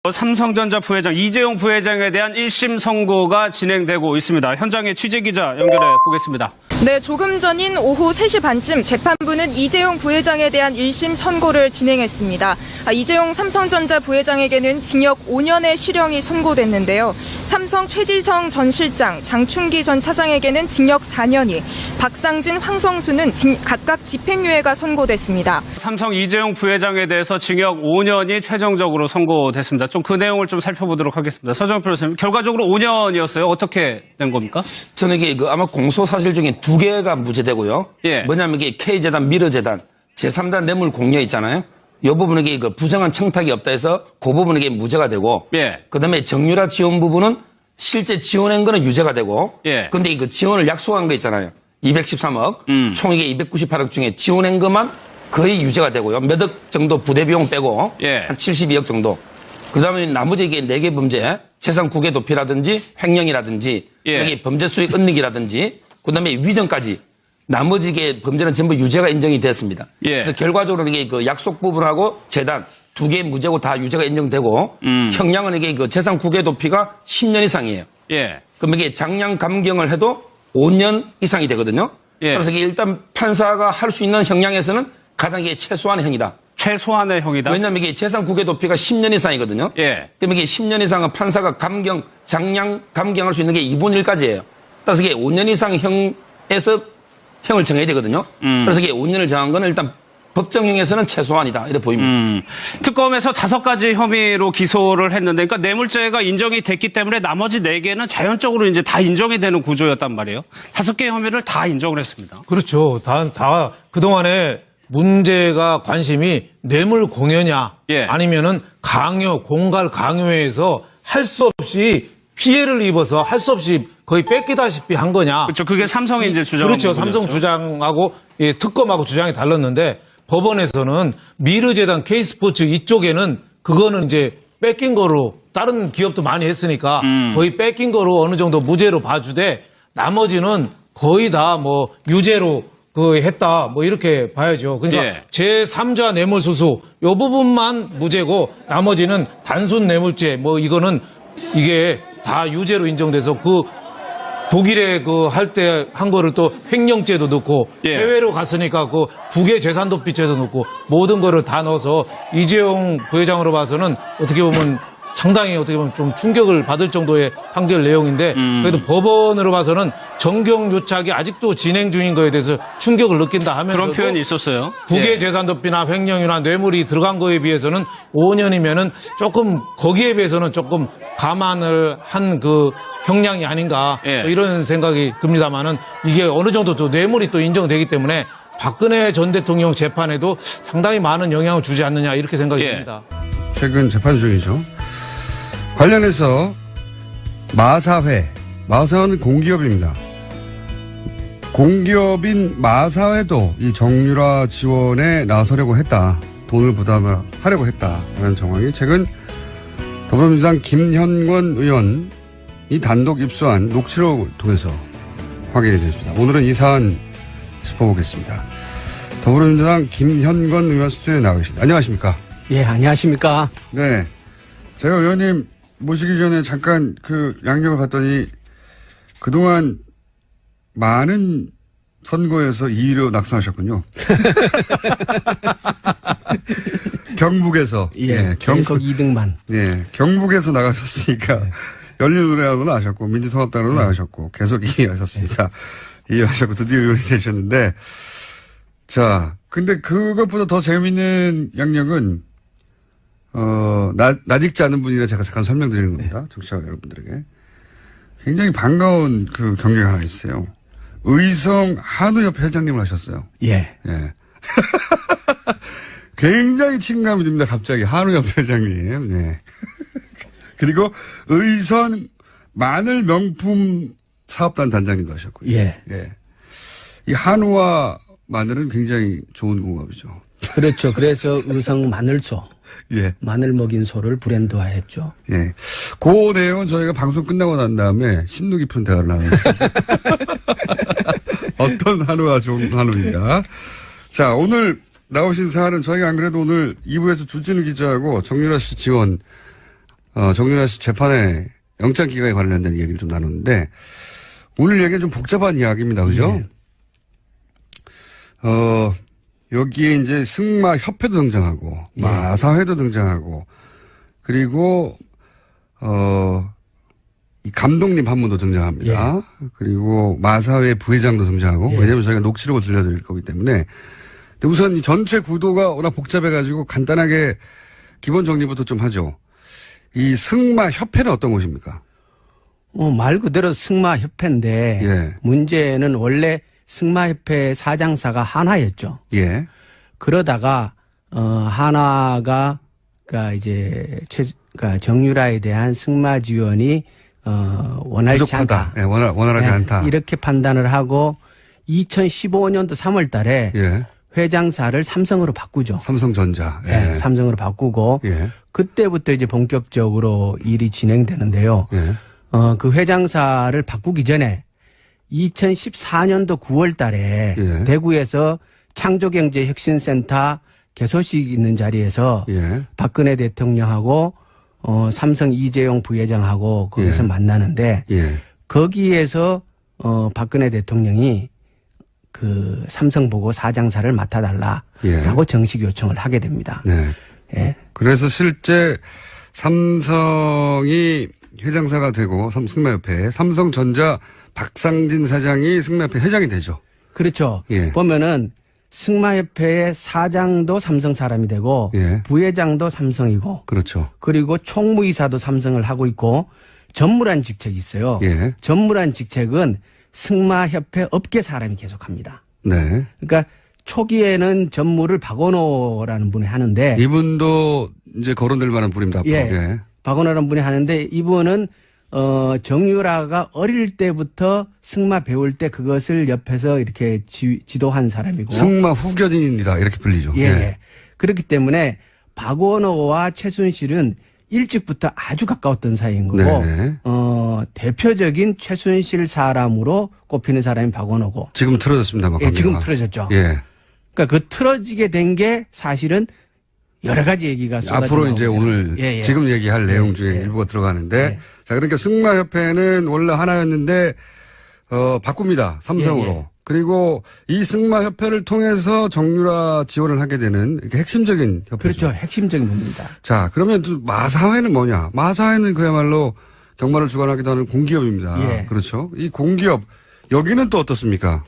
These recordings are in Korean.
삼성전자 부회장 이재용 부회장에 대한 1심 선고가 진행되고 있습니다. 현장에 취재기자 연결해 보겠습니다. 네, 조금 전인 오후 3시 반쯤 재판부는 이재용 부회장에 대한 1심 선고를 진행했습니다. 이재용 삼성전자 부회장에게는 징역 5년의 실형이 선고됐는데요. 삼성 최지성 전 실장, 장충기 전 차장에게는 징역 4년이, 박상진, 황성수는 각각 집행유예가 선고됐습니다. 삼성 이재용 부회장에 대해서 징역 5년이 최종적으로 선고됐습니다. 좀 그 내용을 좀 살펴보도록 하겠습니다. 서정훈 변호사님, 결과적으로 5년이었어요. 어떻게 된 겁니까? 저는 이게 아마 공소 사실 중에 2개가 무죄되고요. 예. 뭐냐면 이게 K재단, 미르재단, 제3단 뇌물 공여 있잖아요. 이 부분에 이게 부정한 청탁이 없다 해서 그 부분에 이게 무죄가 되고. 예. 그다음에 정유라 지원 부분은 실제 지원한 거는 유죄가 되고. 예. 근데 그 지원을 약속한 거 있잖아요. 213억. 총 이게 298억 중에 지원한 것만 거의 유죄가 되고요. 몇 억 정도 부대 비용 빼고. 예. 한 72억 정도. 그다음에 나머지 이게 4개 범죄, 재산 국외 도피라든지 횡령이라든지, 예. 여기 범죄 수익 은닉이라든지, 그다음에 위정까지 나머지 게 범죄는 전부 유죄가 인정이 됐습니다. 예. 그래서 결과적으로 이게 그 약속 부분하고 재단 2개 무죄고 다 유죄가 인정되고, 형량은 이게 그 재산 국외 도피가 10년 이상이에요. 예. 그럼 이게 장량 감경을 해도 5년 이상이 되거든요. 예. 그래서 이게 일단 판사가 할 수 있는 형량에서는 가장 이게 최소한의 형이다. 최소한의 형이다. 왜냐하면 이게 재산 국외 도피가 10년 이상이거든요. 예. 그럼 이게 10년 이상은 판사가 장량 감경할 수 있는 게 2분의 1까지예요. 따라서 이게 5년 이상 형에서 형을 정해야 되거든요. 그래서 이게 5년을 정한 건 일단 법정형에서는 최소한이다. 이렇게 보입니다. 특검에서 5가지 혐의로 기소를 했는데, 그러니까 뇌물죄가 인정이 됐기 때문에 나머지 4개는 자연적으로 이제 다 인정이 되는 구조였단 말이에요. 5개 혐의를 다 인정을 했습니다. 그렇죠. 다 그동안에 문제가 관심이 뇌물 공여냐, 예. 아니면은 공갈 강요에서 할 수 없이 피해를 입어서 할 수 없이 거의 뺏기다시피 한 거냐. 그렇죠. 그게 삼성이 이제 주장한 그렇죠. 부분이었죠. 삼성 주장하고 특검하고 주장이 달랐는데, 법원에서는 미르재단, K스포츠 이쪽에는 그거는 이제 뺏긴 거로, 다른 기업도 많이 했으니까 거의 뺏긴 거로 어느 정도 무죄로 봐주되, 나머지는 거의 다 뭐 유죄로 했다, 뭐 이렇게 봐야죠. 그러니까 예. 제3자 뇌물수수 요 부분만 무죄고, 나머지는 단순 뇌물죄, 뭐 이거는 이게 다 유죄로 인정돼서 독일에 할 때 한 거를 또 횡령죄도 넣고, 예. 해외로 갔으니까 국외 재산도피죄도 넣고, 모든 거를 다 넣어서 이재용 부회장으로 봐서는 어떻게 보면 상당히 좀 충격을 받을 정도의 판결 내용인데, 그래도 법원으로 봐서는 정경유착이 아직도 진행 중인 거에 대해서 충격을 느낀다 하면서도 그런 표현이 있었어요. 국외 예. 재산도피나 횡령이나 뇌물이 들어간 거에 비해서는 5년이면은 조금, 거기에 비해서는 조금 감안을 한 형량이 아닌가, 예. 뭐 이런 생각이 듭니다만은, 이게 어느 정도 또 뇌물이 또 인정되기 때문에 박근혜 전 대통령 재판에도 상당히 많은 영향을 주지 않느냐, 이렇게 생각이 예. 듭니다. 최근 재판 중이죠. 관련해서 마사회는 공기업입니다. 공기업인 마사회도 이 정유라 지원에 나서려고 했다. 돈을 부담하려고 했다라는 정황이 최근 더불어민주당 김현권 의원이 단독 입수한 녹취록을 통해서 확인이 됐습니다. 오늘은 이 사안 짚어보겠습니다. 더불어민주당 김현권 의원 스튜디오에 나와 계십니다. 안녕하십니까? 예, 안녕하십니까? 네. 제가 의원님 모시기 전에 잠깐 양력을 봤더니 그동안 많은 선거에서 2위로 낙선하셨군요. 경북에서. 예, 계속 2등만. 예, 경북에서 나가셨으니까 네. 열린우리당으로 나가셨고 민주통합당으로 나가셨고 계속 2위 하셨습니다. 2위 하셨고 드디어 의원이 되셨는데, 자, 근데 그것보다 더 재미있는 양력은 낯익지 않은 분이라 제가 잠깐 설명드리는 겁니다. 청취자 여러분들에게. 굉장히 반가운 경력이 하나 있어요. 의성 한우협회 회장님을 하셨어요. 예. 예. 굉장히 친감이 듭니다. 갑자기 한우협회 회장님. 네. 그리고 의선 마늘 명품 사업단 단장님도 하셨고요. 예. 예. 이 한우와 마늘은 굉장히 좋은 궁합이죠. 그렇죠. 그래서 의성 마늘소. 예. 마늘 먹인 소를 브랜드화했죠. 예. 그 내용은 저희가 방송 끝나고 난 다음에 심도 깊은 대화를 나누는. 어떤 한우가 좋은 한우인가. 자, 오늘 나오신 사안은 저희가 안 그래도 오늘 2부에서 주진우 기자하고 정유라 씨 지원 정유라 씨 재판에 영장 기각에 관련된 얘기를 좀 나눴는데 오늘 얘기는 좀 복잡한 이야기입니다. 그죠? 네. 여기에 이제 승마협회도 등장하고 마사회도 등장하고 그리고 이 감독님 한 분도 등장합니다. 그리고 마사회 부회장도 등장하고 왜냐하면 저희가 녹취록을 들려드릴 거기 때문에 근데 우선 이 전체 구도가 워낙 복잡해가지고 간단하게 기본 정리부터 좀 하죠. 이 승마협회는 어떤 곳입니까? 말 그대로 승마협회인데 예. 문제는 원래 승마협회 사장사가 한화였죠. 예. 그러다가 한화가 그러니까 이제 그러니까 정유라에 대한 승마 지원이 원활치 부족하다. 않다. 예, 원활하지 네, 않다. 이렇게 판단을 하고 2015년도 3월 달에 예. 회장사를 삼성으로 바꾸죠. 삼성전자. 예. 네, 삼성으로 바꾸고 예. 그때부터 이제 본격적으로 일이 진행되는데요. 예. 그 회장사를 바꾸기 전에 2014년도 9월 달에 예. 대구에서 창조경제혁신센터 개소식 있는 자리에서 예. 박근혜 대통령하고 삼성 이재용 부회장하고 거기서 예. 만나는데 예. 거기에서 박근혜 대통령이 그 삼성 보고 사장사를 맡아달라라고 예. 정식 요청을 하게 됩니다. 네. 예. 그래서 실제 삼성이 회장사가 되고 승마협회 삼성전자 박상진 사장이 승마협회 회장이 되죠. 그렇죠. 예. 보면은 승마협회의 사장도 삼성 사람이 되고 예. 부회장도 삼성이고 그렇죠. 그리고 총무이사도 삼성을 하고 있고 전무란 직책이 있어요. 예. 전무란 직책은 승마협회 업계 사람이 계속합니다. 네. 그러니까 초기에는 전무를 박원호라는 분이 하는데 이분도 이제 거론될 만한 분입니다. 앞으로. 예. 박원호라는 분이 하는데 이분은 정유라가 어릴 때부터 승마 배울 때 그것을 옆에서 이렇게 지도한 사람이고 승마 후견인입니다. 이렇게 불리죠. 예. 예. 그렇기 때문에 박원호와 최순실은 일찍부터 아주 가까웠던 사이인 거고 네네. 대표적인 최순실 사람으로 꼽히는 사람이 박원호고 지금 틀어졌습니다만. 예, 지금 틀어졌죠. 예. 그러니까 그 틀어지게 된 게 사실은 여러 가지 얘기가 쏟아져 앞으로 이제 나옵니다. 오늘 예, 예. 지금 얘기할 내용 중에 예. 일부가 들어가는데 예. 자 그러니까 승마협회는 원래 하나였는데 바꿉니다. 삼성으로. 예, 예. 그리고 이 승마협회를 통해서 정유라 지원을 하게 되는 이렇게 핵심적인 협회죠. 그렇죠. 핵심적인 부분입니다. 자 그러면 또 마사회는 뭐냐? 마사회는 그야말로 경마를 주관하기도 하는 공기업입니다. 예. 그렇죠. 이 공기업 여기는 또 어떻습니까?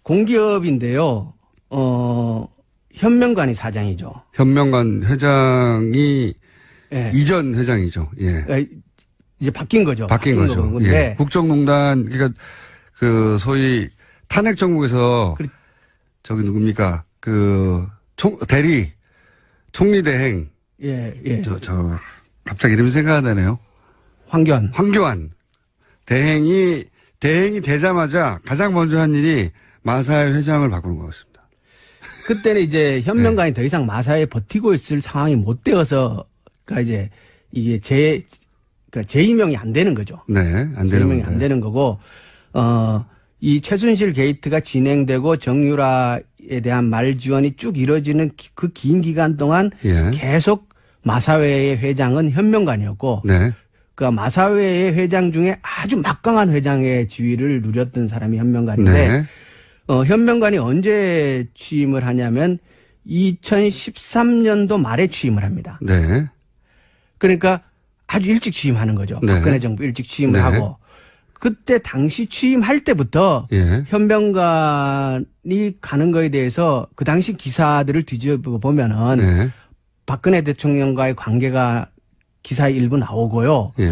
공기업인데요. 현명관이 사장이죠. 현명관 회장이 예. 이전 회장이죠. 예. 그러니까 이제 바뀐 거죠. 바뀐 거죠. 건데 예. 국정농단 그러니까 그 소위 탄핵 정국에서 저기 누굽니까 그 대리 총리 대행 예, 예. 저 갑자기 이름이 생각이 안 나네요. 황교안 대행이 되자마자 가장 먼저 한 일이 마사회 회장을 바꾸는 거였습니다. 그때는 이제 현명관이 더 이상 마사에 버티고 있을 상황이 못 되어서 그러니까 이제 이게 그러니까 재임명이 안 되는 거죠. 네, 안 되는 재임명이 건데. 안 되는 거고 이 최순실 게이트가 진행되고 정유라에 대한 말 지원이 쭉 이루어지는 그 긴 기간 동안 예. 계속 마사회의 회장은 현명관이었고 네. 그 마사회의 회장 중에 아주 막강한 회장의 지위를 누렸던 사람이 현명관인데 네. 현명관이 언제 취임을 하냐면 2013년도 말에 취임을 합니다. 네. 그러니까 아주 일찍 취임하는 거죠. 네. 박근혜 정부 일찍 취임을 네. 하고 그때 당시 취임할 때부터 예. 현명관이 가는 거에 대해서 그 당시 기사들을 뒤집어 보면은 네. 박근혜 대통령과의 관계가 기사에 일부 나오고요. 예.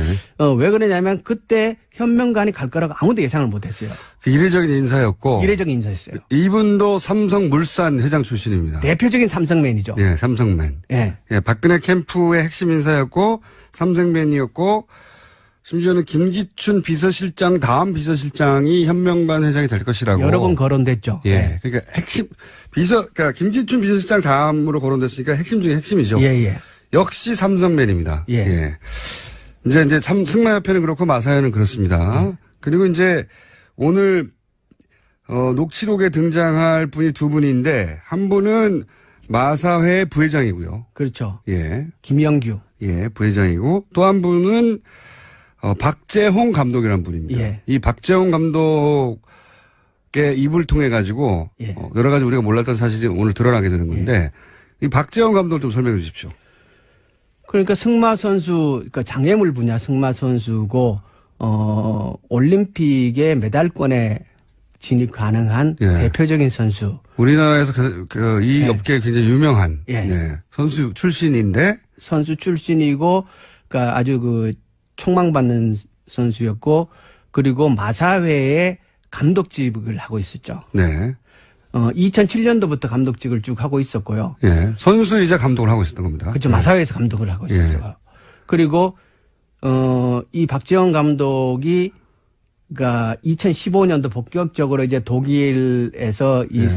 왜 그러냐면 그때 현명관이 갈 거라고 아무도 예상을 못했어요. 이례적인 인사였고. 이례적인 인사였어요. 이분도 삼성물산 회장 출신입니다. 대표적인 삼성맨이죠. 예, 삼성맨. 예. 예, 박근혜 캠프의 핵심 인사였고, 삼성맨이었고, 심지어는 김기춘 비서실장, 다음 비서실장이 현명관 회장이 될 것이라고. 여러 번 거론됐죠. 예. 그러니까 그러니까 김기춘 비서실장 다음으로 거론됐으니까 핵심 중에 핵심이죠. 예, 예. 역시 삼성맨입니다. 예. 이제 승마협회는 그렇고 마사회는 그렇습니다. 그리고 이제 오늘 녹취록에 등장할 분이 두 분인데 한 분은 마사회 부회장이고요. 그렇죠. 예. 김영규. 예, 부회장이고 또 한 분은 박재홍 감독이라는 분입니다. 예. 이 박재홍 감독의 입을 통해 가지고 예. 여러 가지 우리가 몰랐던 사실이 오늘 드러나게 되는 건데 이 박재홍 감독 좀 설명해 주십시오. 그러니까 승마 선수, 그러니까 장애물 분야 승마 선수고 올림픽의 메달권에 진입 가능한 예. 대표적인 선수. 우리나라에서 이 예. 업계에 굉장히 유명한 예. 네, 선수 출신인데 선수 출신이고, 그러니까 아주 그 촉망받는 선수였고, 그리고 마사회의 감독직을 하고 있었죠. 네. 2007년도부터 감독직을 쭉 하고 있었고요. 예. 선수이자 감독을 하고 있었던 겁니다. 그렇죠. 예. 마사회에서 감독을 하고 있었죠. 예. 그리고 이 박지원 감독이 그러니까 2015년도 본격적으로 이제 독일에서 이 예.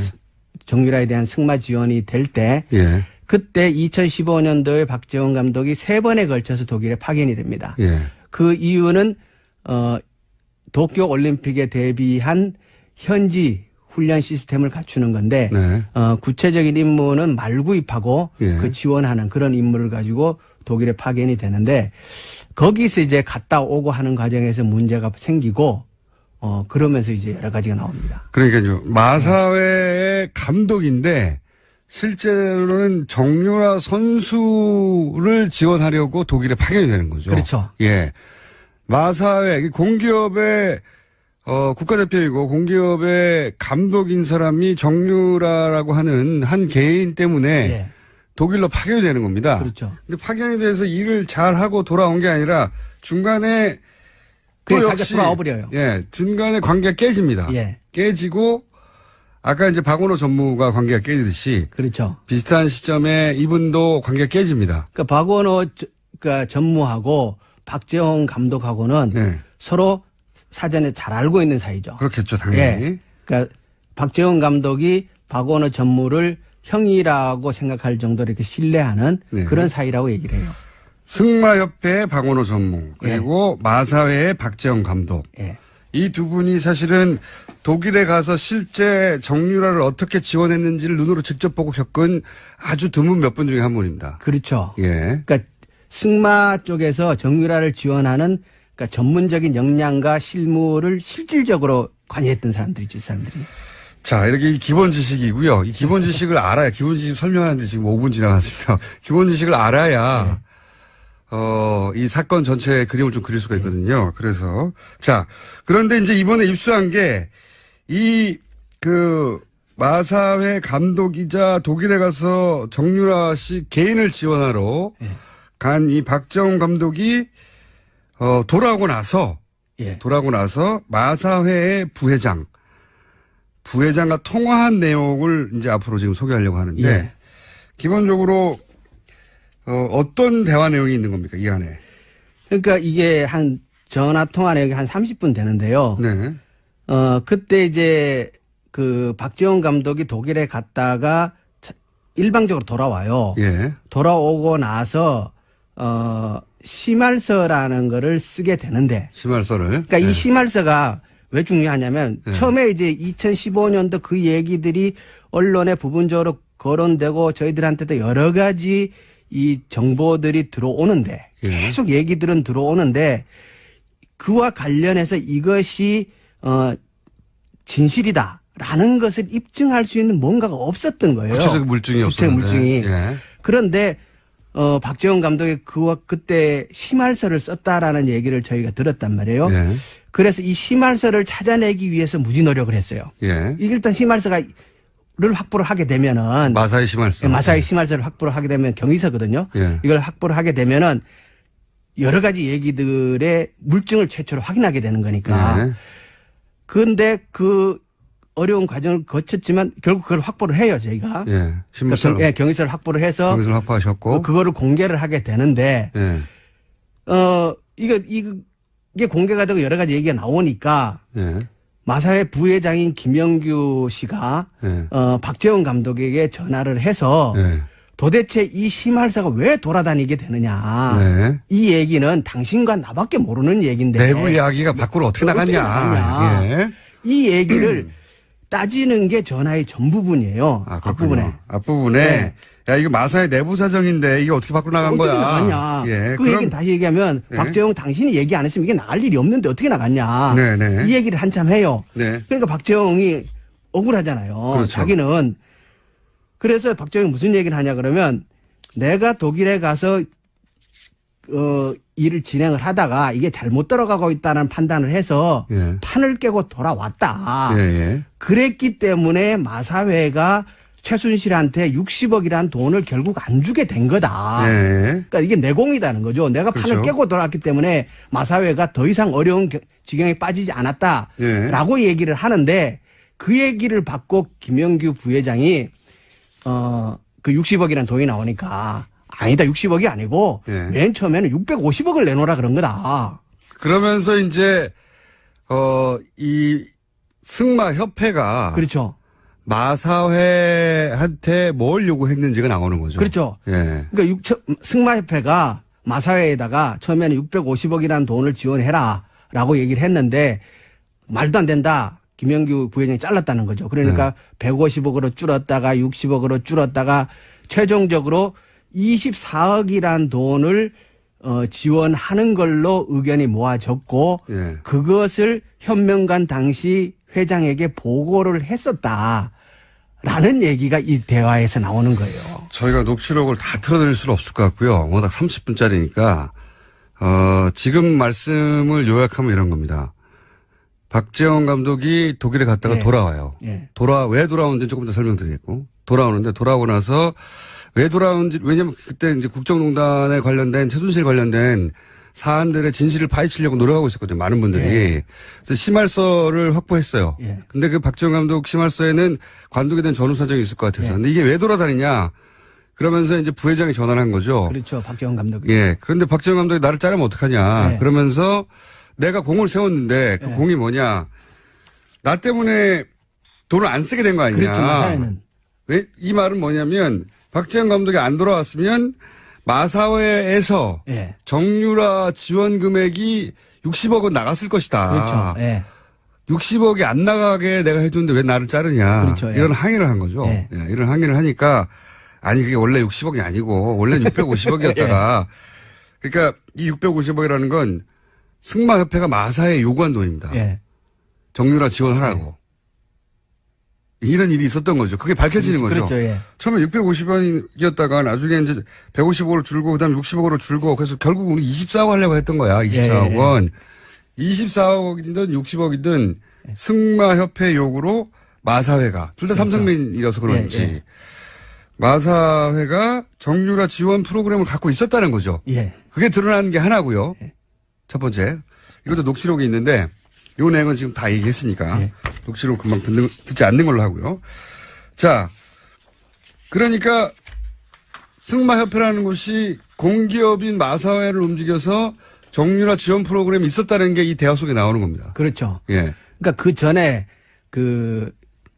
정유라에 대한 승마 지원이 될 때 예. 그때 2015년도에 박지원 감독이 3번에 걸쳐서 독일에 파견이 됩니다. 예. 그 이유는 도쿄 올림픽에 대비한 현지 훈련 시스템을 갖추는 건데 네. 구체적인 임무는 말구입하고 예. 그 지원하는 그런 임무를 가지고 독일에 파견이 되는데 거기서 이제 갔다 오고 하는 과정에서 문제가 생기고 그러면서 이제 여러 가지가 나옵니다. 그러니까요. 마사회의 감독인데 실제로는 정유라 선수를 지원하려고 독일에 파견이 되는 거죠. 그렇죠. 예. 마사회 공기업의 국가대표이고 공기업의 감독인 사람이 정유라라고 하는 한 개인 때문에 예. 독일로 파견이 되는 겁니다. 그렇죠. 근데 파견이 돼서 일을 잘 하고 돌아온 게 아니라 중간에 또 그게 역시 돌아와 버려요. 예, 중간에 관계가 깨집니다. 예. 깨지고 아까 이제 박원호 전무가 관계가 깨지듯이 그렇죠. 비슷한 시점에 이분도 관계가 깨집니다. 그러니까 박원호 그러니까 전무하고 박재홍 감독하고는 네. 서로 사전에 잘 알고 있는 사이죠. 그렇겠죠, 당연히. 예. 그러니까 박재홍 감독이 박원호 전무를 형이라고 생각할 정도로 이렇게 신뢰하는 네. 그런 사이라고 얘기를 해요. 승마협회의 박원호 전무 그리고 마사회의 박재홍 감독. 예. 이 두 분이 사실은 독일에 가서 실제 정유라를 어떻게 지원했는지를 눈으로 직접 보고 겪은 아주 드문 몇 분 중에 한 분입니다. 그렇죠. 예. 그러니까 승마 쪽에서 정유라를 지원하는 그러니까 전문적인 역량과 실무를 실질적으로 관여했던 사람들이죠, 이 사람들이. 자, 이렇게 기본 지식이고요. 이 기본 지식을 알아야, 기본 지식 설명하는데 지금 5분 지나갔습니다. 기본 지식을 알아야, 이 사건 전체의 그림을 좀 그릴 수가 있거든요. 그래서. 자, 그런데 이제 이번에 입수한 게, 마사회 감독이자 독일에 가서 정유라 씨 개인을 지원하러 간 이 박재홍 감독이, 돌아오고 나서 예. 마사회의 부회장과 통화한 내용을 이제 앞으로 지금 소개하려고 하는데 예. 기본적으로 어떤 대화 내용이 있는 겁니까 이 안에? 그러니까 이게 한 전화 통화 내역이 한 30분 되는데요. 네. 그때 이제 그 박재홍 감독이 독일에 갔다가 일방적으로 돌아와요. 예. 돌아오고 나서 심할서라는 거를 쓰게 되는데 심할서를. 그러니까 이 심할서가 왜 중요하냐면 네. 처음에 이제 2015년도 그 얘기들이 언론에 부분적으로 거론되고 저희들한테도 여러 가지 이 정보들이 들어오는데 예. 계속 얘기들은 들어오는데 그와 관련해서 이것이 진실이다라는 것을 입증할 수 있는 뭔가가 없었던 거예요. 구체적 물증이 구체적 없었는데. 물증이. 예. 그런데 박재홍 감독이 그때 심할서를 썼다라는 얘기를 저희가 들었단 말이에요. 예. 그래서 이 심할서를 찾아내기 위해서 무지 노력을 했어요. 예. 이게 일단 심할서를 확보를 하게 되면은 마사회 심할서. 마사의 심할서를 확보를 하게 되면 경위서거든요. 예. 이걸 확보를 하게 되면은 여러 가지 얘기들의 물증을 최초로 확인하게 되는 거니까. 예. 그런데 그 어려운 과정을 거쳤지만 결국 그걸 확보를 해요, 저희가. 예. 심할서. 그러니까 경위서를 확보를 해서 경위서를 확보하셨고. 그거를 공개를 하게 되는데 예. 이게 공개가 되고 여러 가지 얘기가 나오니까 예. 마사회 부회장인 김영규 씨가 예. 박재홍 감독에게 전화를 해서 예. 도대체 이 심할서가 왜 돌아다니게 되느냐. 네. 이 얘기는 당신과 나밖에 모르는 얘기인데. 내부 이야기가 밖으로 어떻게 나갔냐. 예. 이 얘기를 따지는 게 전화의 전부분이에요. 아, 앞부분에. 앞부분에. 네. 야, 이거 마사의 내부 사정인데 이게 어떻게 밖으로 나간 거야? 어떻게 나갔냐. 예. 그 얘기는 다시 얘기하면 네. 박재홍 당신이 얘기 안 했으면 이게 나갈 일이 없는데 어떻게 나갔냐. 네네. 이 얘기를 한참 해요. 네. 그러니까 박재홍이 억울하잖아요. 그렇죠. 자기는. 그래서 박재홍이 무슨 얘기를 하냐 그러면 내가 독일에 가서 일을 진행을 하다가 이게 잘못 들어가고 있다는 판단을 해서 예. 판을 깨고 돌아왔다. 예, 예. 그랬기 때문에 마사회가 최순실한테 60억이라는 돈을 결국 안 주게 된 거다. 예. 그러니까 이게 내공이다는 거죠. 내가 판을 그렇죠. 깨고 돌아왔기 때문에 마사회가 더 이상 어려운 지경에 빠지지 않았다라고 예. 얘기를 하는데 그 얘기를 받고 김영규 부회장이 그 60억이라는 돈이 나오니까 아니다 60억이 아니고 예. 맨 처음에는 650억을 내놓으라 그런 거다. 그러면서 이제 이 승마협회가 그렇죠. 마사회한테 뭘 요구했는지가 나오는 거죠. 그렇죠. 예. 그러니까 승마협회가 마사회에다가 처음에는 650억이라는 돈을 지원해라라고 얘기를 했는데 말도 안 된다. 김영규 부회장이 잘랐다는 거죠. 그러니까 150억으로 줄었다가 60억으로 줄었다가 최종적으로 24억이란 돈을 지원하는 걸로 의견이 모아졌고 예. 그것을 현명관 당시 회장에게 보고를 했었다라는 얘기가 이 대화에서 나오는 거예요. 저희가 녹취록을 다 틀어드릴 수는 없을 것 같고요. 워낙 30분짜리니까 지금 말씀을 요약하면 이런 겁니다. 박재홍 감독이 독일에 갔다가 네. 돌아와요. 예. 왜 돌아오는지 조금 더 설명드리겠고. 돌아오는데 돌아오고 나서 왜 돌아오는지, 왜냐면 그때 이제 국정농단에 관련된, 최순실 관련된 사안들의 진실을 파헤치려고 노력하고 있었거든요. 많은 분들이. 예. 그래서 심할서를 확보했어요. 예. 근데 그 박재홍 감독 심할서에는 관두게 된 전후 사정이 있을 것 같아서. 예. 근데 이게 왜 돌아다니냐. 그러면서 이제 부회장이 전화를 한 거죠. 그렇죠. 박재홍 감독이. 예. 그런데 박재홍 감독이 나를 자르면 어떡하냐. 네. 그러면서 내가 공을 세웠는데 그 네. 공이 뭐냐. 나 때문에 돈을 안 쓰게 된 거 아니냐. 그렇죠. 마사회는. 왜? 이 말은 뭐냐면 박재홍 감독이 안 돌아왔으면 마사회에서 예. 정유라 지원 금액이 60억은 나갔을 것이다. 그렇죠. 예. 60억이 안 나가게 내가 해줬는데 왜 나를 자르냐. 그렇죠. 예. 이런 항의를 한 거죠. 예. 예, 이런 항의를 하니까 아니 그게 원래 60억이 아니고 원래는 650억이었다가 그러니까 이 650억이라는 건 승마협회가 마사에 요구한 돈입니다. 예. 정유라 지원하라고. 이런 일이 있었던 거죠. 그게 밝혀지는 거죠. 그렇죠. 예. 처음에 650원이었다가 나중에 이제 150억으로 줄고 그다음에 60억으로 줄고 그래서 결국 우리 24억 하려고 했던 거야. 24억 원. 24억이든 60억이든 승마협회 요구로 마사회가 둘 다 삼성맨이라서 그런지 예, 예. 마사회가 정유라 지원 프로그램을 갖고 있었다는 거죠. 예. 그게 드러나는 게 하나고요. 첫 번째. 이것도 녹취록이 있는데 요 내용은 지금 다 얘기했으니까 예. 녹취록 금방 듣지 않는 걸로 하고요. 자, 그러니까 승마협회라는 곳이 공기업인 마사회를 움직여서 정유라 지원 프로그램이 있었다는 게 이 대화 속에 나오는 겁니다. 그렇죠. 예. 그러니까 그 전에 그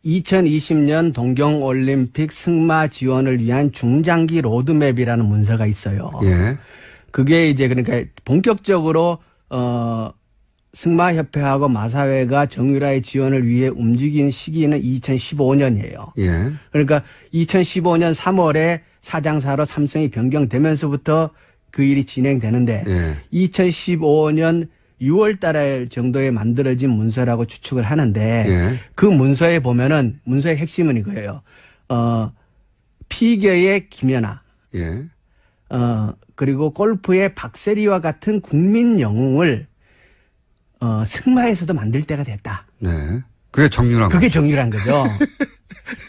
2020년 동경올림픽 승마 지원을 위한 중장기 로드맵이라는 문서가 있어요. 예. 그게 이제 그러니까 본격적으로 승마협회하고 마사회가 정유라의 지원을 위해 움직인 시기는 2015년이에요. 예. 그러니까 2015년 3월에 사장사로 삼성이 변경되면서부터 그 일이 진행되는데 예. 2015년 6월 달 정도에 만들어진 문서라고 추측을 하는데 예. 그 문서에 보면은 문서의 핵심은 이거예요. 피겨의 김연아, 예. 그리고 골프의 박세리와 같은 국민 영웅을 승마에서도 만들 때가 됐다. 네. 그게 정유라. 그게 정유라는 거죠.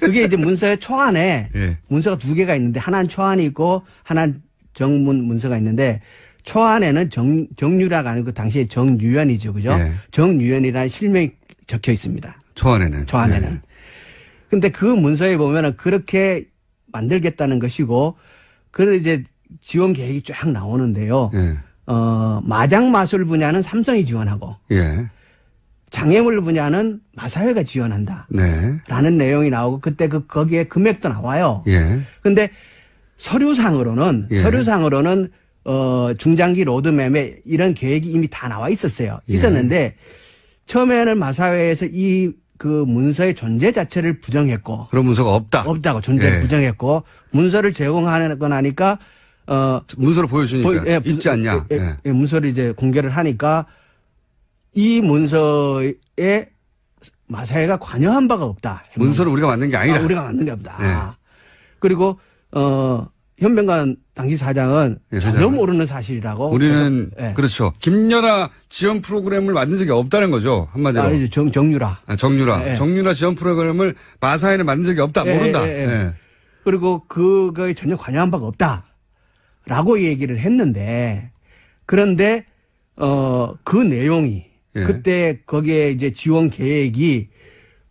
그게 이제 문서의 초안에 예. 문서가 두 개가 있는데 하나는 초안이 있고 하나는 정문 문서가 있는데 초안에는 정유라가 아니고 당시에 정유연이죠. 그죠? 예. 정유연이라는 실명이 적혀 있습니다. 초안에는. 초안에는. 예. 근데 그 문서에 보면은 그렇게 만들겠다는 것이고 그래 이제 지원 계획이 쫙 나오는데요. 예. 마장 마술 분야는 삼성이 지원하고 예. 장애물 분야는 마사회가 지원한다. 네. 라는 내용이 나오고 그때 거기에 금액도 나와요. 예. 근데 서류상으로는 예. 중장기 로드맵에 이런 계획이 이미 다 나와 있었어요. 예. 있었는데 처음에는 마사회에서 이 그 문서의 존재 자체를 부정했고 그런 문서가 없다. 없다고 존재를 예. 부정했고 문서를 제공하는 나니까 문서를 보여주니까 있지 않냐. 예. 문서를 이제 공개를 하니까 이 문서에 마사회가 관여한 바가 없다. 문서를 우리가 만든 게 아니다. 우리가 만든 게 없다. 예. 그리고 현병관 당시 사장은 예, 전혀 사장은. 모르는 사실이라고. 우리는 그래서, 예. 그렇죠. 김연아 지원 프로그램을 만든 적이 없다는 거죠. 한마디로. 이제 정유라. 정유라. 예. 정유라 지원 프로그램을 마사회는 만든 적이 없다. 예, 모른다. 예, 예. 예. 그리고 그거에 전혀 관여한 바가 없다라고 얘기를 했는데 그런데 그 내용이 예. 그때 거기에 이제 지원 계획이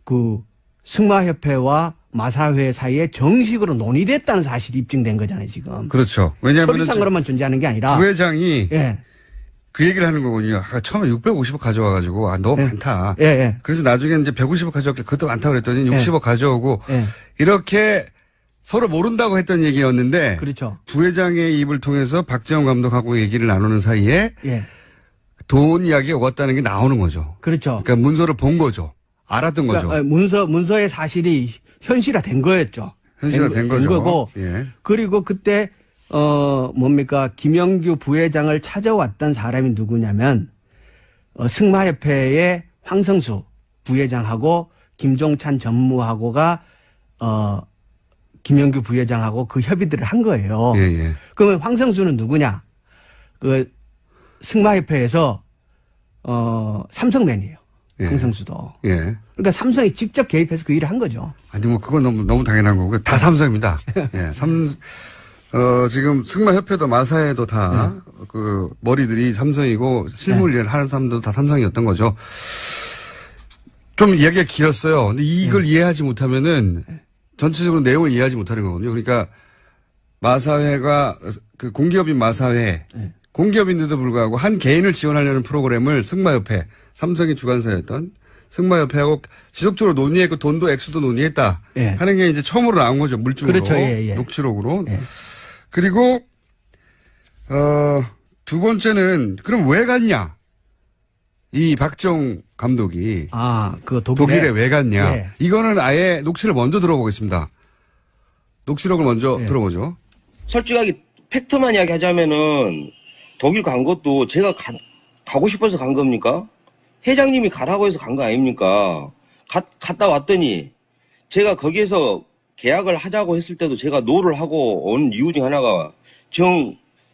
그 승마협회와 마사회 사이에 정식으로 논의됐다는 사실이 입증된 거잖아요, 지금. 그렇죠. 왜냐하면 서비상으로만 존재하는 게 아니라. 부회장이 예. 그 얘기를 하는 거군요. 아까 처음에 650억 가져와가지고 너무 예. 많다. 예, 예. 그래서 나중에 이제 150억 가져왔길래 그것도 많다 그랬더니 60억 가져오고 예. 이렇게 서로 모른다고 했던 얘기였는데 그렇죠. 부회장의 입을 통해서 박재홍 감독하고 얘기를 나누는 사이에 예. 돈 이야기가 왔다는 게 나오는 거죠. 그렇죠. 그러니까 문서를 본 거죠. 알았던 거죠. 그러니까 문서의 사실이 현실화된 거였죠. 현실화된 거죠. 거고. 예. 그리고 그때 김영규 부회장을 찾아왔던 사람이 누구냐면 승마협회의 황성수 부회장하고 김종찬 전무하고가 김영규 부회장하고 그 협의들을 한 거예요. 예, 예. 그러면 황성수는 누구냐? 그 승마협회에서 삼성맨이에요. 예. 황성수도. 예. 그러니까 삼성이 직접 개입해서 그 일을 한 거죠. 아니 뭐 그건 너무 당연한 거고 다 삼성입니다. 예. 지금 승마협회도 마사회도 다 그 머리들이 삼성이고 실무 일을 하는 사람들도 다 삼성이었던 거죠. 좀 이야기가 길었어요. 근데 이걸 이해하지 못하면은 전체적으로 내용을 이해하지 못하는 거거든요. 그러니까 마사회가 그 공기업인 마사회 공기업인데도 불구하고 한 개인을 지원하려는 프로그램을 승마협회 삼성이 주관사였던 승마협회하고 지속적으로 논의했고 돈도 액수도 논의했다 예. 하는 게 이제 처음으로 나온 거죠. 물증으로. 그렇죠. 예, 예. 녹취록으로. 예. 그리고 두 번째는 그럼 왜 갔냐? 이 박정 감독이 그 독일에 왜 갔냐? 예. 이거는 아예 녹취를 먼저 들어보겠습니다. 녹취록을 먼저 예. 들어보죠. 솔직하게 팩트만 이야기하자면은 독일 간 것도 제가 가고 싶어서 간 겁니까? 회장님이 가라고 해서 간 거 아닙니까? 갔다 왔더니 제가 거기에서 계약을 하자고 했을 때도 제가 노를 하고 온 이유 중 하나가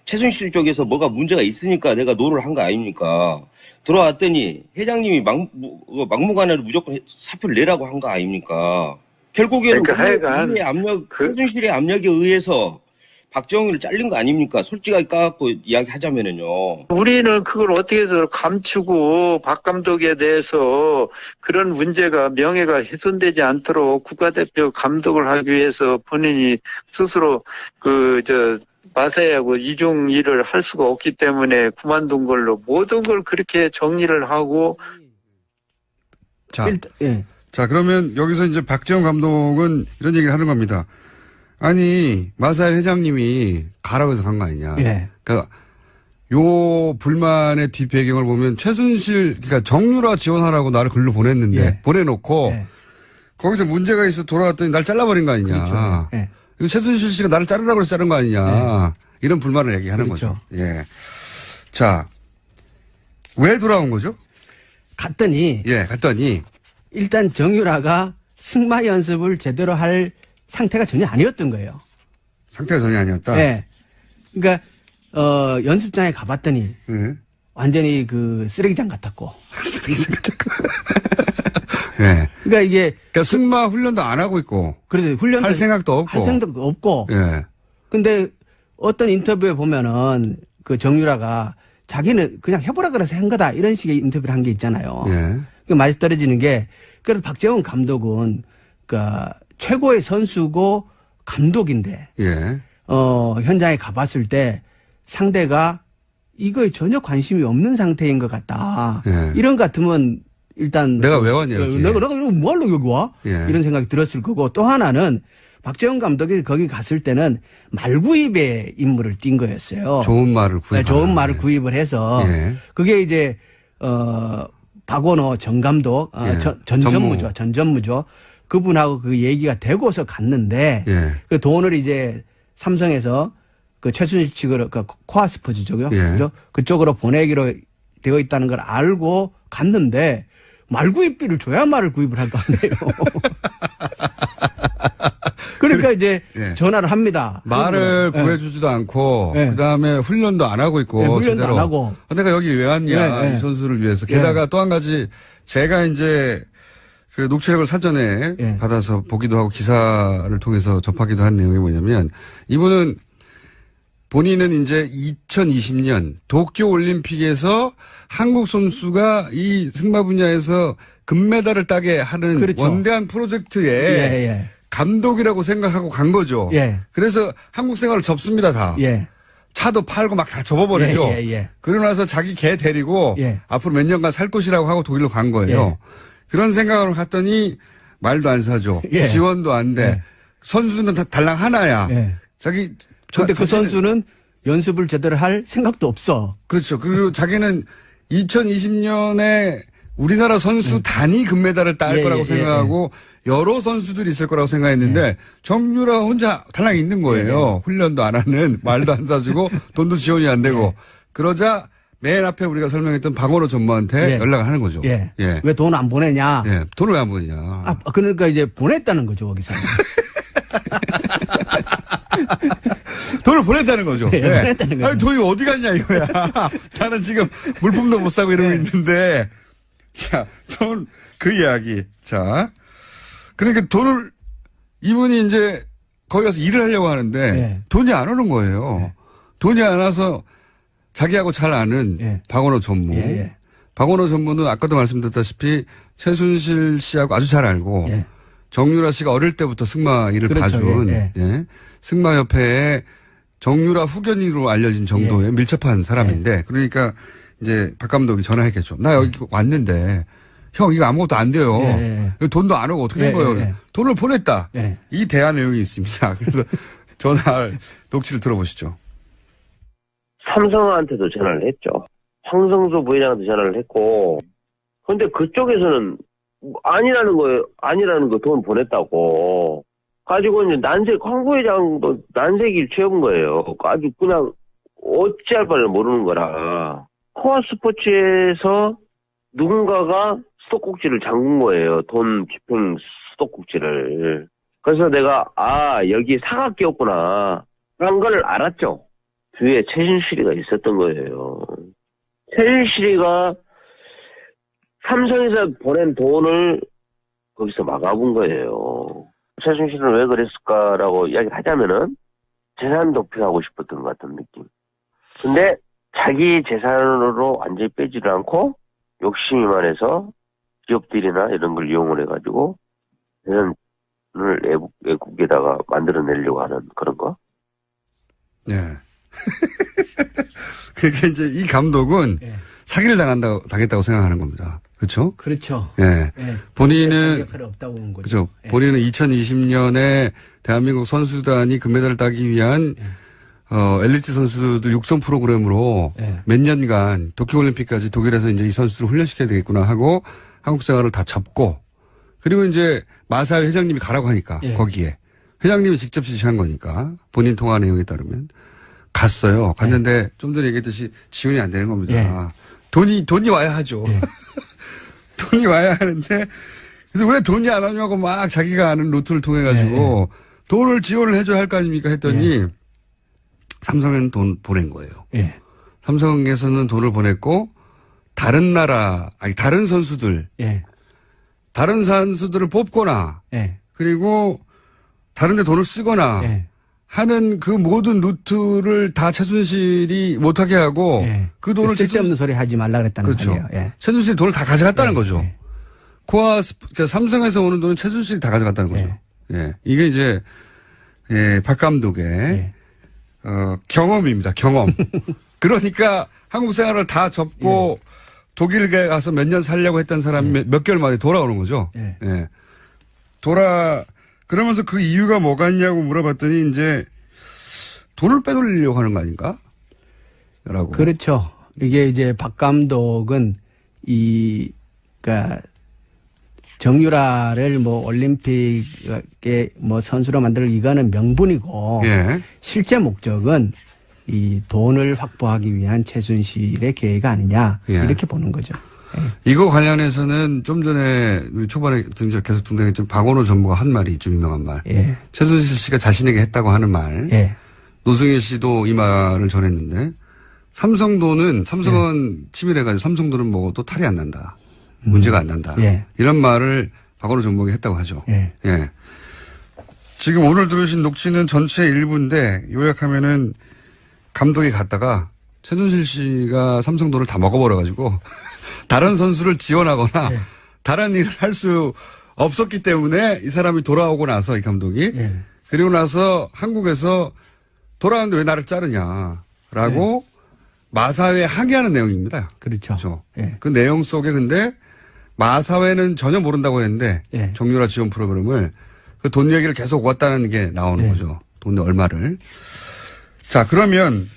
최순실 쪽에서 뭐가 문제가 있으니까 내가 노를 한 거 아닙니까? 들어왔더니 회장님이 막무가내로 무조건 사표를 내라고 한 거 아닙니까? 결국에는 그러니까 최순실의 압력에 의해서 박정희를 잘린 거 아닙니까? 솔직하게 까갖고 이야기하자면은요. 우리는 그걸 어떻게 해서 감추고 박 감독에 대해서 그런 문제가 명예가 훼손되지 않도록 국가대표 감독을 하기 위해서 본인이 스스로 마사회하고 이중 일을 할 수가 없기 때문에 그만둔 걸로 모든 걸 그렇게 정리를 하고. 자, 예. 자, 그러면 여기서 이제 박재홍 감독은 이런 얘기를 하는 겁니다. 아니, 마사회 회장님이 가라고 해서 간 거 아니냐. 예. 그러니까 요 불만의 뒷배경을 보면 그러니까 정유라 지원하라고 나를 글로 보냈는데, 예. 보내놓고, 예. 거기서 문제가 있어 돌아왔더니 날 잘라버린 거 아니냐. 그렇죠. 예. 이거 최순실 씨가 나를 자르라고 해서 자른 거 아니냐. 이런 불만을 얘기하는 그렇죠. 거죠. 예. 자, 왜 돌아온 거죠? 갔더니 일단 정유라가 승마 연습을 제대로 할 상태가 전혀 아니었던 거예요. 상태가 전혀 아니었다. 네. 그러니까 연습장에 가봤더니 예. 완전히 그 쓰레기장 같았고. 예. 그러니까 이게 그러니까 승마 훈련도 안 하고 있고. 그래서 훈련도 할 생각도 없고. 할 생각도 없고. 예. 근데 어떤 인터뷰에 보면은 그 정유라가 자기는 그냥 해보라 그래서 한 거다 이런 식의 인터뷰를 한 게 있잖아요. 예. 그 맛이 떨어지는 게 그래서 박재홍 감독은 그러니까 최고의 선수고 감독인데 예. 현장에 가봤을 때 상대가 이거에 전혀 관심이 없는 상태인 것 같다. 예. 이런 것 같으면 일단 내가 왜 왔냐, 여기. 내가 뭐 하려고 여기 와? 예. 이런 생각이 들었을 거고 또 하나는 박재홍 감독이 거기 갔을 때는 말구입의 임무를 띈 거였어요. 좋은 말을 구입. 좋은 말을 구입을 해서 예. 그게 이제 박원호 전 감독, 예. 전 전무죠. 그분하고 그 얘기가 되고서 갔는데 예. 그 돈을 이제 삼성에서 그 최순실 측으로 그 코아스포츠죠. 예. 그죠? 그쪽으로 보내기로 되어 있다는 걸 알고 갔는데 말구입비를 줘야 말을 구입을 할 거 아니에요. 그러니까 이제 예. 전화를 합니다. 말을 예. 구해주지도 않고 예. 그다음에 훈련도 안 하고 있고 예, 훈련도 제대로. 안 하고. 내가 여기 왜 왔냐 예, 예. 이 선수를 위해서. 게다가 또 한 가지 제가 이제 그 녹취록을 사전에 예. 받아서 보기도 하고 기사를 통해서 접하기도 한 내용이 뭐냐면 이분은 본인은 이제 2020년 도쿄 올림픽에서 한국 선수가 이 승마 분야에서 금메달을 따게 하는 그렇죠. 원대한 프로젝트에 예. 감독이라고 생각하고 간 거죠. 예. 그래서 한국 생활을 접습니다, 다. 예. 차도 팔고 막 다 접어버리죠. 예. 그러고 나서 자기 개 데리고 예. 앞으로 몇 년간 살 것이라고 하고 독일로 간 거예요. 예. 그런 생각으로 갔더니 말도 안 사줘. 예. 지원도 안 돼. 예. 선수는 다 달랑 하나야. 예. 자기 근데 그 자신은- 선수는 연습을 제대로 할 생각도 없어. 그렇죠. 그리고 자기는 2020년에 우리나라 선수 단위 금메달을 딸 예, 거라고 예, 생각하고 여러 선수들이 있을 거라고 생각했는데 정유라 혼자 달랑 있는 거예요. 훈련도 안 하는, 말도 안 사주고 돈도 지원이 안 되고. 그러자 맨 앞에 우리가 설명했던 박원호 전무한테 예. 연락을 하는 거죠. 예. 예. 왜 돈 안 보내냐? 예. 돈을 왜 안 보내냐. 그러니까 이제 보냈다는 거죠, 거기서. 돈을 보냈다는 거죠. 예, 보냈다는 거죠. 아니, 돈이 어디 갔냐 이거야. 나는 지금 물품도 못 사고 이러고 예. 있는데. 자, 그 이야기. 자. 그러니까 돈을, 이분이 이제 거기 가서 일을 하려고 하는데 예. 돈이 안 오는 거예요. 예. 돈이 안 와서 자기하고 잘 아는 예. 박원호 전무. 예. 박원호 전무는 아까도 말씀드렸다시피 최순실 씨하고 아주 잘 알고 예. 정유라 씨가 어릴 때부터 승마 일을 그렇죠. 봐준 예. 예. 승마협회에 정유라 후견인으로 알려진 정도의 예. 밀접한 사람인데 그러니까 이제 박 감독이 전화했겠죠. 나 여기 왔는데 형 이거 아무것도 안 돼요. 예. 돈도 안 오고 어떻게 된 예, 거예요? 예. 돈을 보냈다. 예. 이 대화 내용이 있습니다. 그래서 전화 녹취를 들어보시죠. 삼성한테도 전화를 했죠. 황성수 부회장한테 전화를 했고, 근데 그쪽에서는 아니라는 거 돈 보냈다고. 가지고 이제 황 부회장도 난색일 채운 거예요. 아주 그냥 어찌할 바를 모르는 거라. 코아 스포츠에서 누군가가 수도꼭지를 잠근 거예요. 돈 집행 수도꼭지를. 그래서 내가, 여기 사각기였구나. 라는 걸 알았죠. 뒤에 최순실이가 있었던 거예요. 최순실이가 삼성에서 보낸 돈을 거기서 막아본 거예요. 최순실은 왜 그랬을까라고 이야기를 하자면은 재산 도피하고 싶었던 것 같은 느낌. 근데 자기 재산으로 완전히 빼지를 않고 욕심이 많아서 기업들이나 이런 걸 이용을 해가지고 재산을 외국에다가 만들어내려고 하는 그런 거. 예. 그게 이제 이 감독은 예. 사기를 당했다고 생각하는 겁니다. 그렇죠? 그렇죠. 예. 예. 본인은 역할이 없다고 본 거죠. 그죠. 예. 본인은 2020년에 대한민국 선수단이 금메달을 따기 위한 엘리트 선수들 육성 프로그램으로 예. 몇 년간 도쿄올림픽까지 독일에서 이제 이 선수들을 훈련시켜야 되겠구나 하고 한국 생활을 다 접고 그리고 이제 마사회 회장님이 가라고 하니까 예. 거기에 회장님이 직접 지시한 거니까 본인 통화 내용에 따르면 갔어요. 갔는데 좀 전에 얘기했듯이 지원이 안 되는 겁니다. 예. 돈이 와야 하죠. 예. 돈이 와야 하는데 그래서 왜 돈이 안 오냐고 막 자기가 아는 루트를 통해 가지고 돈을 지원을 해줘야 할 거 아닙니까 했더니 삼성에는 돈 보낸 거예요. 예. 삼성에서는 돈을 보냈고 다른 선수들 예. 다른 선수들을 뽑거나 예. 그리고 다른 데 돈을 쓰거나 예. 하는 그 모든 루트를 다 최순실이 못하게 하고 예. 그 돈을 쓸데없는 소리 하지 말라 그랬다는 그렇죠. 말이에요. 예. 최순실이 돈을 다 가져갔다는 예. 거죠. 예. 그러니까 삼성에서 오는 돈은 최순실이 다 가져갔다는 거죠. 예. 이게 이제 박 감독의 예. 경험입니다. 경험. 그러니까 한국 생활을 다 접고 독일에 가서 몇 년 살려고 했던 사람이 몇 개월 만에 돌아오는 거죠. 예. 예. 그러면서 그 이유가 뭐가 있냐고 물어봤더니 이제 돈을 빼돌리려고 하는 거 아닌가? 라고. 그렇죠. 이게 이제 박 감독은 이 그러니까 정유라를 뭐 올림픽에 뭐 선수로 만들 이거는 명분이고 예. 실제 목적은 이 돈을 확보하기 위한 최순실의 계획 아니냐 예. 이렇게 보는 거죠. 이거 관련해서는 좀 전에 우리 초반에 계속 등장했던 박원호 전무가 한 말이 좀 유명한 말. 예. 최순실 씨가 자신에게 했다고 하는 말. 예. 노승일 씨도 이 말을 전했는데 삼성은 치밀해가지고 삼성도는 먹어도 탈이 안 난다. 문제가 안 난다. 예. 이런 말을 박원호 전무가 했다고 하죠. 예. 예. 지금 오늘 들으신 녹취는 전체 일부인데 요약하면은 감독이 갔다가 최순실 씨가 삼성도를 다 먹어버려가지고 다른 선수를 지원하거나 예. 다른 일을 할 수 없었기 때문에 이 사람이 돌아오고 나서 이 감독이 예. 그리고 나서 한국에서 돌아왔는데 왜 나를 자르냐라고 마사회에 항의하는 내용입니다. 그렇죠. 그렇죠. 예. 그 내용 속에 근데 마사회는 전혀 모른다고 했는데 예. 정유라 지원 프로그램을 그 돈 얘기를 계속 왔다는 게 나오는 예. 거죠. 돈 얼마를. 자, 그러면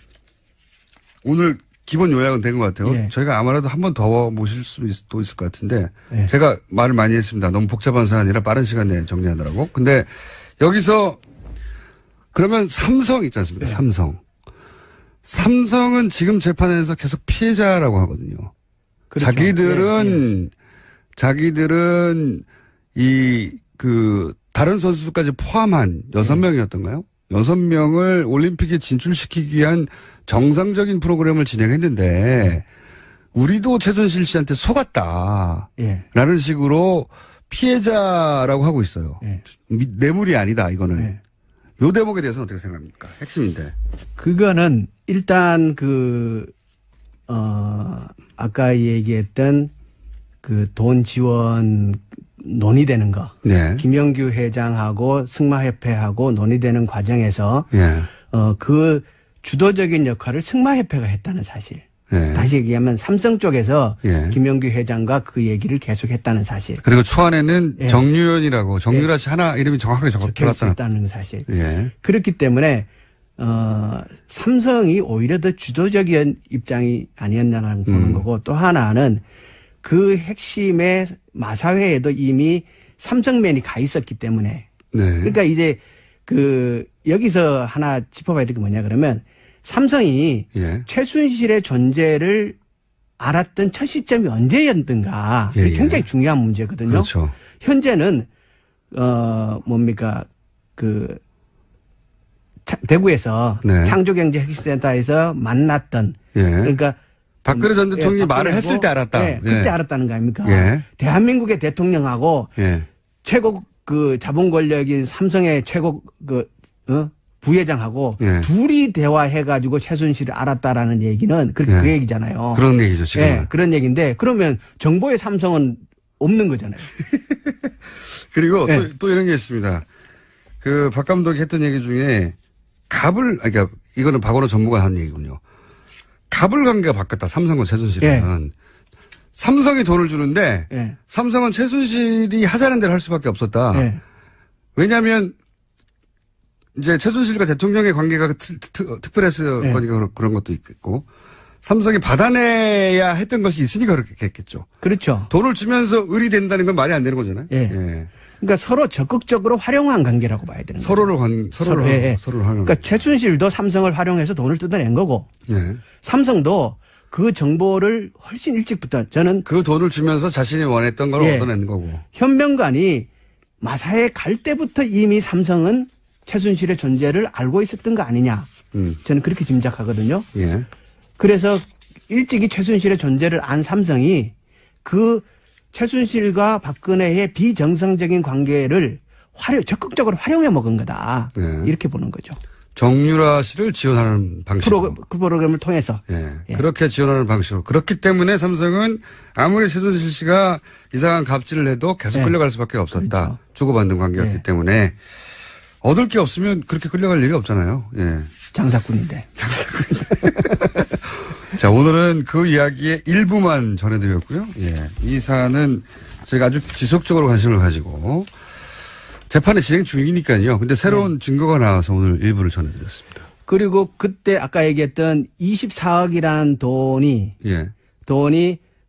오늘 기본 요약은 된 것 같아요. 예. 저희가 아무래도 한 번 더 모실 수도 있을 것 같은데 예. 제가 말을 많이 했습니다. 너무 복잡한 사안이라 빠른 시간 내에 정리하느라고. 근데 여기서 그러면 삼성 있지 않습니까? 예. 삼성은 지금 재판에서 계속 피해자라고 하거든요. 그렇죠. 자기들은 다른 선수들까지 포함한 6명이었던가요? 6명을 올림픽에 진출시키기 위한 정상적인 프로그램을 진행했는데 우리도 최순실 씨한테 속았다. 예. 라는 식으로 피해자라고 하고 있어요. 예. 뇌물이 아니다, 이거는. 예. 요 대목에 대해서는 어떻게 생각합니까? 핵심인데. 그거는 일단 아까 얘기했던 그 돈 지원 논의되는 거. 네. 김영규 회장하고 승마협회하고 논의되는 과정에서 예. 그 주도적인 역할을 승마협회가 했다는 사실. 예. 다시 얘기하면 삼성 쪽에서 예. 김영규 회장과 그 얘기를 계속했다는 사실. 그리고 초안에는 예. 정유연이라고 정유라 씨 하나 이름이 정확하게 들어갔다는. 적혀있다는 사실. 예. 그렇기 때문에 삼성이 오히려 더 주도적인 입장이 아니었냐는 보는 거고 또 하나는 그 핵심의 마사회에도 이미 삼성맨이 가 있었기 때문에 네. 그러니까 이제 여기서 하나 짚어봐야 될 게 뭐냐 그러면 삼성이 예. 최순실의 존재를 알았던 첫 시점이 언제였던가 예, 이게 예. 굉장히 중요한 문제거든요. 그렇죠. 현재는 대구에서 네. 창조경제혁신센터에서 만났던 예. 그러니까 박근혜 전 대통령이 말을 했을 때 알았다. 네, 그때 알았다는 거 아닙니까? 예. 대한민국의 대통령하고 예. 최고 자본 권력인 삼성의 최고 부회장하고 예. 둘이 대화해가지고 최순실을 알았다라는 얘기는 그렇게 예. 그 얘기잖아요. 그런 얘기죠, 지금. 예, 그런 얘기인데 그러면 정보의 삼성은 없는 거잖아요. 그리고 예. 또 이런 게 있습니다. 박 감독이 했던 얘기 중에 그러니까 이거는 박원호 전무가 한 얘기군요. 갑을 관계가 바뀌었다. 삼성과 최순실은. 예. 삼성이 돈을 주는데 예. 삼성은 최순실이 하자는 대로 할 수밖에 없었다. 예. 왜냐하면 이제 최순실과 대통령의 관계가 특별했을 예. 거니까 그런 것도 있겠고 삼성이 받아내야 했던 것이 있으니까 그렇게 했겠죠. 그렇죠. 돈을 주면서 을이 된다는 건 말이 안 되는 거잖아요. 예. 예. 그러니까 서로 적극적으로 활용한 관계라고 봐야 되는 거죠. 서로를 예. 활용. 그러니까 최순실도 삼성을 활용해서 돈을 뜯어낸 거고 예. 삼성도 그 정보를 훨씬 일찍부터 저는 그 돈을 주면서 자신이 원했던 걸 예. 얻어낸 거고. 현명관이 마사에 갈 때부터 이미 삼성은 최순실의 존재를 알고 있었던 거 아니냐. 저는 그렇게 짐작하거든요. 예. 그래서 일찍이 최순실의 존재를 안 삼성이 그 최순실과 박근혜의 비정상적인 관계를 적극적으로 활용해 먹은 거다. 예. 이렇게 보는 거죠. 정유라 씨를 지원하는 방식으로. 프로그램을 통해서. 예. 예. 그렇게 지원하는 방식으로. 그렇기 때문에 삼성은 아무리 최순실 씨가 이상한 갑질을 해도 계속 예. 끌려갈 수밖에 없었다. 그렇죠. 주고받는 관계였기 예. 때문에 얻을 게 없으면 그렇게 끌려갈 일이 없잖아요. 예. 장사꾼인데. 자, 오늘은 그 이야기의 일부만 전해드렸고요. 예. 이 사안은 저희가 아주 지속적으로 관심을 가지고 재판이 진행 중이니까요. 근데 새로운 증거가 나와서 오늘 일부를 전해드렸습니다. 그리고 그때 아까 얘기했던 24억이라는 돈이 예.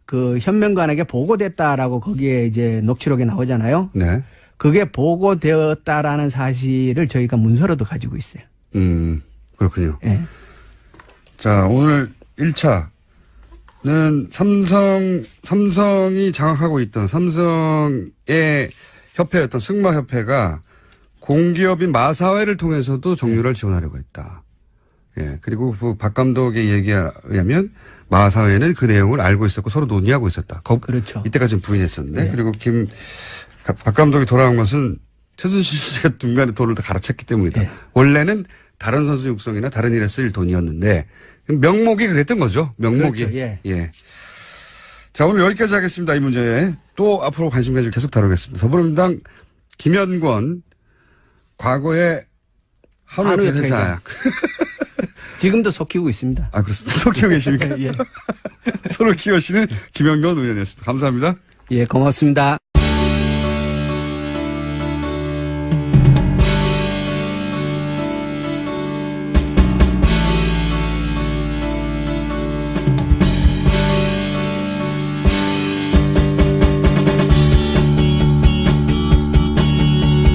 그 현명관에게 보고됐다라고 거기에 이제 녹취록에 나오잖아요. 네. 그게 보고되었다라는 사실을 저희가 문서로도 가지고 있어요. 그렇군요. 예. 자, 오늘 1차는 삼성이 장악하고 있던 삼성의 협회였던 승마협회가 공기업인 마사회를 통해서도 정유라를 지원하려고 했다. 예. 그리고 그 박 감독의 얘기에 의하면 마사회는 그 내용을 알고 있었고 서로 논의하고 있었다. 그렇죠. 이때까지는 부인했었는데. 네. 그리고 박 감독이 돌아온 것은 최순실 씨가 중간에 돈을 다 갈아쳤기 때문이다. 네. 원래는 다른 선수 육성이나 다른 일에 쓸 돈이었는데 명목이 그랬던 거죠. 명목이. 그렇죠. 예. 예. 자, 오늘 여기까지 하겠습니다. 이 문제에 또 앞으로 관심 가지고 계속 다루겠습니다. 더불어민주당 김현권 과거에 한우협회 회장. 지금도 속히고 있습니다. 아, 그렇습니다. 속히고 계십니까? 예. 손을 키우시는 김현권 의원이었습니다. 감사합니다. 예, 고맙습니다.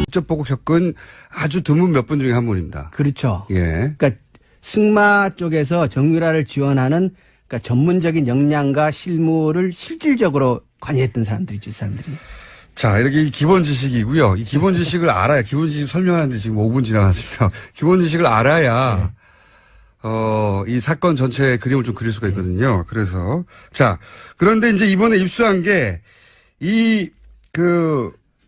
직접 보고 겪은 아주 드문 몇 분 중에 한 분입니다. 그렇죠. 예. 그러니까 승마 쪽에서 정유라를 지원하는 그러니까 전문적인 역량과 실무를 실질적으로 관여했던 사람들이죠, 이 사람들이. 자, 이렇게 기본 지식이고요. 이 기본 지식을 알아야, 기본 지식 설명하는데 지금 5분 지나갔습니다. 기본 지식을 알아야, 이 사건 전체의 그림을 좀 그릴 수가 있거든요. 그래서. 자, 그런데 이제 이번에 입수한 게,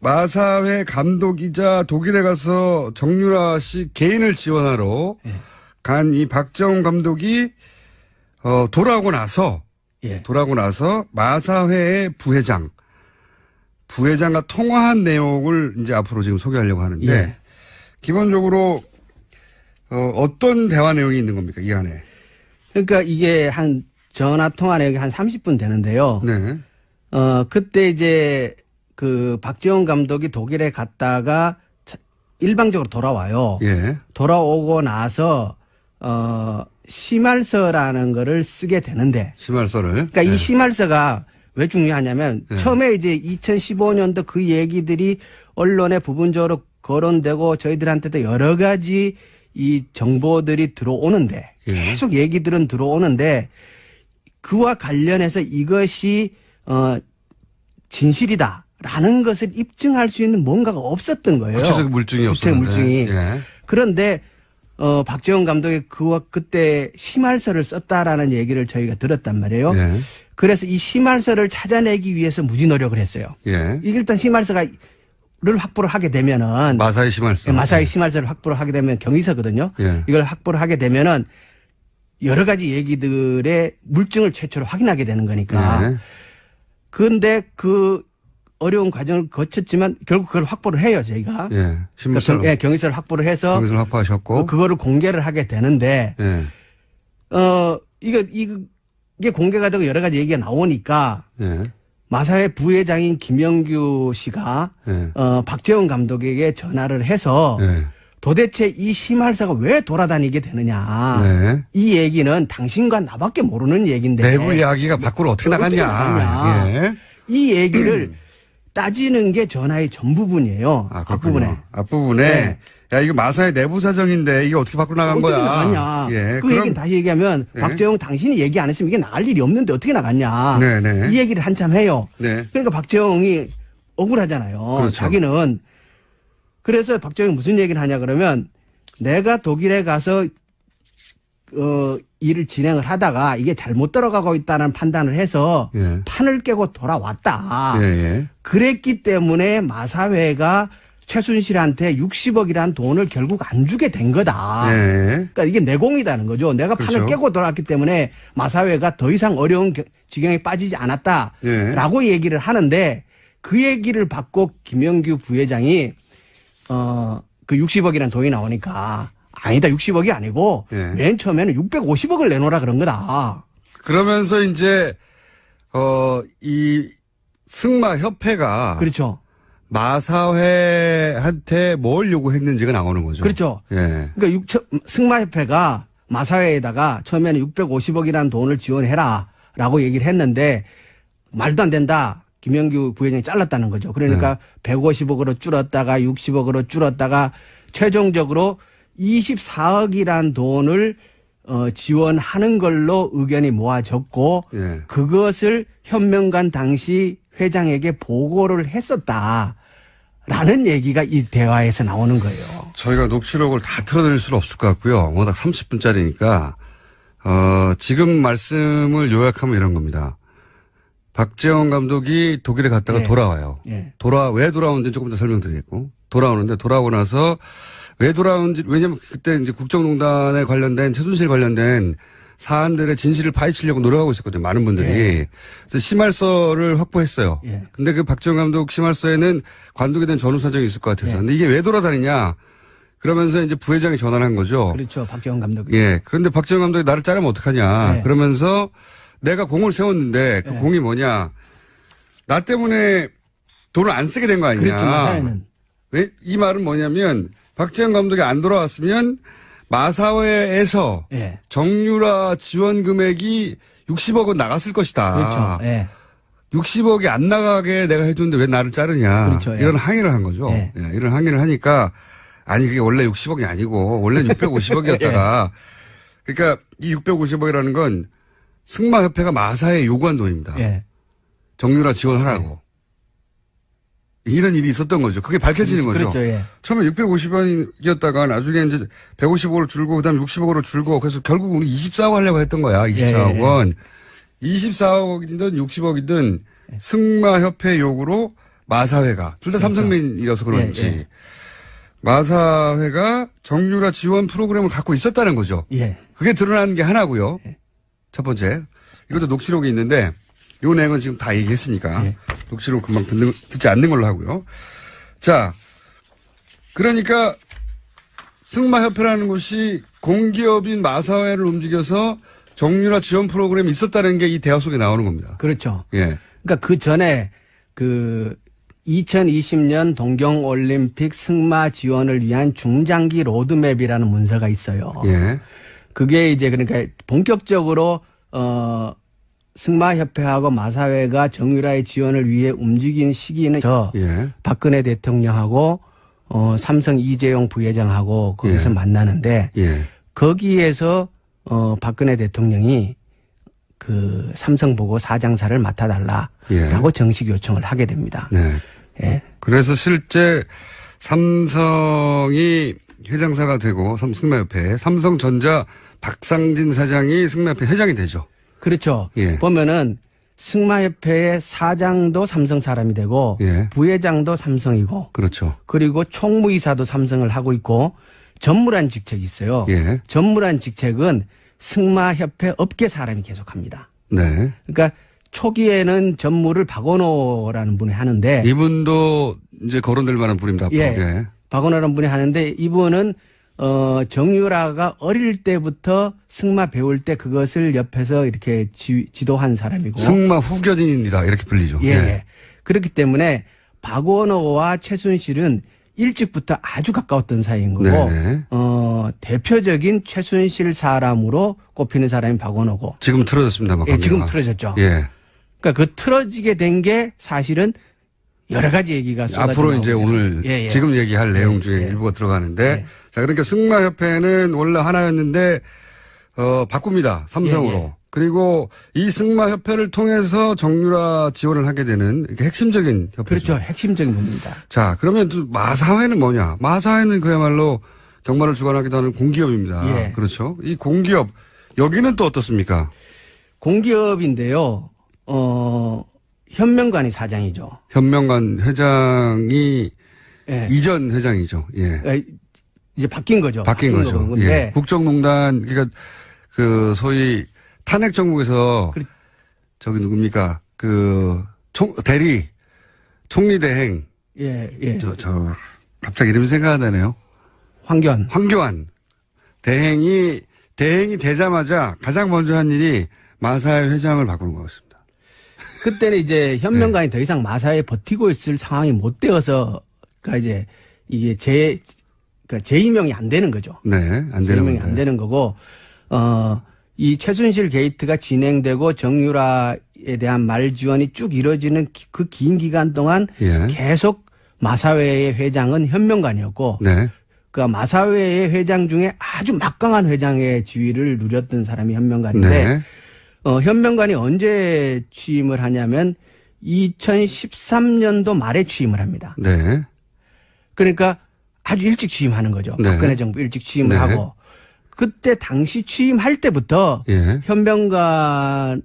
마사회 감독이자 독일에 가서 정유라 씨 개인을 지원하러 간 이 박정훈 감독이, 돌아오고 나서 마사회의 부회장과 통화한 내용을 이제 앞으로 지금 소개하려고 하는데, 예. 기본적으로, 어떤 대화 내용이 있는 겁니까, 이 안에? 그러니까 이게 한 전화 통화 내역이 한 30분 되는데요. 네. 그때 이제 그 박지원 감독이 독일에 갔다가 일방적으로 돌아와요. 예. 돌아오고 나서 심할서라는 거를 쓰게 되는데. 심할서를. 그러니까 이 심할서가 왜 중요하냐면 네. 처음에 이제 2015년도 그 얘기들이 언론에 부분적으로 거론되고 저희들한테도 여러 가지 이 정보들이 들어오는데 예. 계속 얘기들은 들어오는데 그와 관련해서 이것이 진실이다라는 것을 입증할 수 있는 뭔가가 없었던 거예요. 구체적 물증이 없었는데. 구체적 물증이. 예. 그런데 박재원 감독이 그때 심할서를 썼다라는 얘기를 저희가 들었단 말이에요. 예. 그래서 이 심할서를 찾아내기 위해서 무지 노력을 했어요. 예. 이게 일단 심할서를 확보를 하게 되면은 마사회 심할서. 마사회 심할서를 확보를 하게 되면 경위서거든요. 예. 이걸 확보를 하게 되면은 여러 가지 얘기들의 물증을 최초로 확인하게 되는 거니까. 예. 그런데 그 어려운 과정을 거쳤지만 결국 그걸 확보를 해요, 저희가. 예. 심할서. 예, 경위서를 확보를 해서 경위서를 확보하셨고. 그거를 공개를 하게 되는데 예. 이게 공개가 되고 여러 가지 얘기가 나오니까 예. 마사회 부회장인 김영규 씨가 예. 박재원 감독에게 전화를 해서 예. 도대체 이 심할서가 왜 돌아다니게 되느냐. 네. 이 얘기는 당신과 나밖에 모르는 얘기인데. 내부 이야기가 밖으로 어떻게 나갔냐. 예. 이 얘기를 따지는 게 전화의 전 부분이에요. 아, 그렇군요. 앞부분에. 네. 야, 이거 마사회 내부 사정인데 이게 어떻게 밖으로 나간 거야. 어떻게 나갔냐. 예. 그 얘기는 다시 얘기하면 네. 박재영 당신이 얘기 안 했으면 이게 나갈 일이 없는데 어떻게 나갔냐. 네네. 이 얘기를 한참 해요. 네. 그러니까 박재영이 억울하잖아요. 그렇죠. 자기는. 그래서 박재영이 무슨 얘기를 하냐 그러면 내가 독일에 가서 일을 진행을 하다가 이게 잘못 들어가고 있다는 판단을 해서 예. 판을 깨고 돌아왔다. 예, 예. 그랬기 때문에 마사회가 최순실한테 60억이라는 돈을 결국 안 주게 된 거다. 예. 그러니까 이게 내공이다는 거죠. 내가 판을 그렇죠. 깨고 돌아왔기 때문에 마사회가 더 이상 어려운 지경에 빠지지 않았다라고 예. 얘기를 하는데 그 얘기를 받고 김영규 부회장이 그 60억이라는 돈이 나오니까 아니다 60억이 아니고 예. 맨 처음에는 650억을 내놓으라 그런 거다. 그러면서 이제 이 승마협회가 그렇죠. 마사회한테 뭘 요구했는지가 나오는 거죠. 그렇죠. 예. 그러니까 승마협회가 마사회에다가 처음에는 650억이라는 돈을 지원해라라고 얘기를 했는데 말도 안 된다. 김영규 부회장이 잘랐다는 거죠. 그러니까 150억으로 줄었다가 60억으로 줄었다가 최종적으로 24억이란 돈을 지원하는 걸로 의견이 모아졌고 예. 그것을 현명관 당시 회장에게 보고를 했었다라는 얘기가 이 대화에서 나오는 거예요. 저희가 녹취록을 다 틀어드릴 수는 없을 것 같고요. 워낙 30분짜리니까 지금 말씀을 요약하면 이런 겁니다. 박재원 감독이 독일에 갔다가 예. 돌아와요. 예. 왜 돌아오는지 조금 더 설명드리겠고, 돌아오는데 돌아오고 나서 왜 돌아오는지, 왜냐면 그때 이제 국정농단에 관련된, 최순실 관련된 사안들의 진실을 파헤치려고 노력하고 있었거든요. 많은 분들이. 예. 그래서 심할서를 확보했어요. 예. 근데 그 박재원 감독 심할서에는 관독에 대한 전후 사정이 있을 것 같아서. 예. 근데 이게 왜 돌아다니냐? 그러면서 이제 부회장이 전화를 한 거죠. 그렇죠. 박재원 감독이. 예. 그런데 박재원 감독이 나를 자르면 어떡하냐. 예. 그러면서 내가 공을 세웠는데 그 예. 공이 뭐냐. 나 때문에 돈을 안 쓰게 된 거 아니냐. 그렇죠. 마사회는. 왜? 이 말은 뭐냐면 박재원 감독이 안 돌아왔으면 마사회에서 예. 정유라 지원 금액이 60억은 나갔을 것이다. 그렇죠. 예. 60억이 안 나가게 내가 해줬는데 왜 나를 자르냐. 그렇죠. 예. 이런 항의를 한 거죠. 예. 예, 이런 항의를 하니까 아니 그게 원래 60억이 아니고 원래 650억이었다가 그러니까 이 650억이라는 건 승마협회가 마사에 요구한 돈입니다. 예. 정유라 지원하라고. 이런 일이 있었던 거죠. 그게 밝혀지는 거죠. 그렇죠. 예. 처음에 650원이었다가 나중에 이제 150억으로 줄고 그다음에 60억으로 줄고 그래서 결국 우리 24억 하려고 했던 거야. 24억 예. 원. 24억이든 60억이든 승마협회 요구로 마사회가 둘 다 삼성맨이라서 그런지 예. 마사회가 정유라 지원 프로그램을 갖고 있었다는 거죠. 예. 그게 드러나는 게 하나고요. 첫 번째. 이것도 녹취록이 있는데 요 내용은 지금 다 얘기했으니까 예. 녹취록 금방 듣지 않는 걸로 하고요. 자, 그러니까 승마협회라는 곳이 공기업인 마사회를 움직여서 정유라 지원 프로그램이 있었다는 게 이 대화 속에 나오는 겁니다. 그렇죠. 예. 그러니까 그 전에 그 2020년 동경올림픽 승마 지원을 위한 중장기 로드맵이라는 문서가 있어요. 예. 그게 이제 그러니까 본격적으로 승마협회하고 마사회가 정유라의 지원을 위해 움직인 시기는 예. 박근혜 대통령하고 삼성 이재용 부회장하고 거기서 예. 만나는데 예. 거기에서 박근혜 대통령이 그 삼성 보고 사장사를 맡아달라라고 예. 정식 요청을 하게 됩니다. 네. 예. 그래서 실제 삼성이 회장사가 되고 승마협회 삼성전자 박상진 사장이 승마협회 회장이 되죠. 그렇죠. 예. 보면은 승마협회의 사장도 삼성 사람이 되고 예. 부회장도 삼성이고 그렇죠. 그리고 총무이사도 삼성을 하고 있고 전무란 직책이 있어요. 예. 전무란 직책은 승마협회 업계 사람이 계속합니다. 네. 그러니까 초기에는 전무를 박원호라는 분이 하는데 이분도 이제 거론될 만한 분입니다. 앞으로. 예. 예. 박원호라는 분이 하는데 이분은 정유라가 어릴 때부터 승마 배울 때 그것을 옆에서 이렇게 지도한 사람이고 승마 후견인입니다. 이렇게 불리죠. 예, 예. 그렇기 때문에 박원호와 최순실은 일찍부터 아주 가까웠던 사이인 거고 네네. 대표적인 최순실 사람으로 꼽히는 사람이 박원호고 지금 틀어졌습니다. 예, 지금 틀어졌죠. 예. 그러니까 그 틀어지게 된 게 사실은 여러 가지 얘기가 쏟아져 앞으로 이제 나옵니다. 오늘 예, 예. 지금 얘기할 내용 중에 예. 일부가 들어가는데 예. 자 그러니까 승마협회는 원래 하나였는데 바꿉니다. 삼성으로. 예, 예. 그리고 이 승마협회를 통해서 정유라 지원을 하게 되는 이렇게 핵심적인 협회죠. 그렇죠. 핵심적인 부분입니다. 자 그러면 또 마사회는 뭐냐? 마사회는 그야말로 경마를 주관하기도 하는 공기업입니다. 예. 그렇죠. 이 공기업 여기는 또 어떻습니까? 공기업인데요. 현명관이 사장이죠. 현명관 회장이 예. 이전 회장이죠. 예. 이제 바뀐 거죠. 바뀐 거죠. 건데 예. 국정농단 그러니까 그 소위 탄핵 정국에서 저기 누굽니까? 그 대리 총리 대행 예, 예. 저 갑자기 이름이 생각 안 나네요. 황교안 대행이 되자마자 가장 먼저 한 일이 마사회 회장을 바꾸는 거였습니다. 그때는 이제 현명관이 더 이상 마사에 버티고 있을 상황이 못 되어서 그러니까 이제 이게 그러니까 재임명이 안 되는 거죠. 네, 안 되는 재임명이 건데. 안 되는 거고 이 최순실 게이트가 진행되고 정유라 대한 말 지원이 쭉 이루어지는 그 긴 기간 동안 예. 계속 마사회의 회장은 현명관이었고 네. 그 마사회의 회장 중에 아주 막강한 회장의 지위를 누렸던 사람이 현명관인데 네. 현명관이 언제 취임을 하냐면 2013년도 말에 취임을 합니다. 네. 그러니까 아주 일찍 취임하는 거죠. 네. 박근혜 정부 일찍 취임을 네. 하고 그때 당시 취임할 때부터 예. 현명관이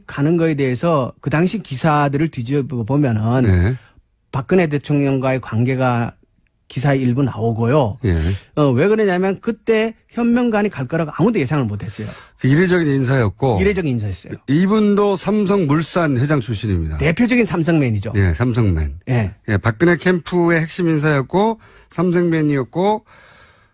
가는 거에 대해서 그 당시 기사들을 뒤집어 보면은 네. 박근혜 대통령과의 관계가 기사에 일부 나오고요. 예. 왜 그러냐면 그때 현명관이 갈 거라고 아무도 예상을 못했어요. 이례적인 인사였고. 이례적인 인사였어요. 이분도 삼성물산 회장 출신입니다. 대표적인 삼성맨이죠. 예, 삼성맨. 예. 예, 박근혜 캠프의 핵심 인사였고, 삼성맨이었고,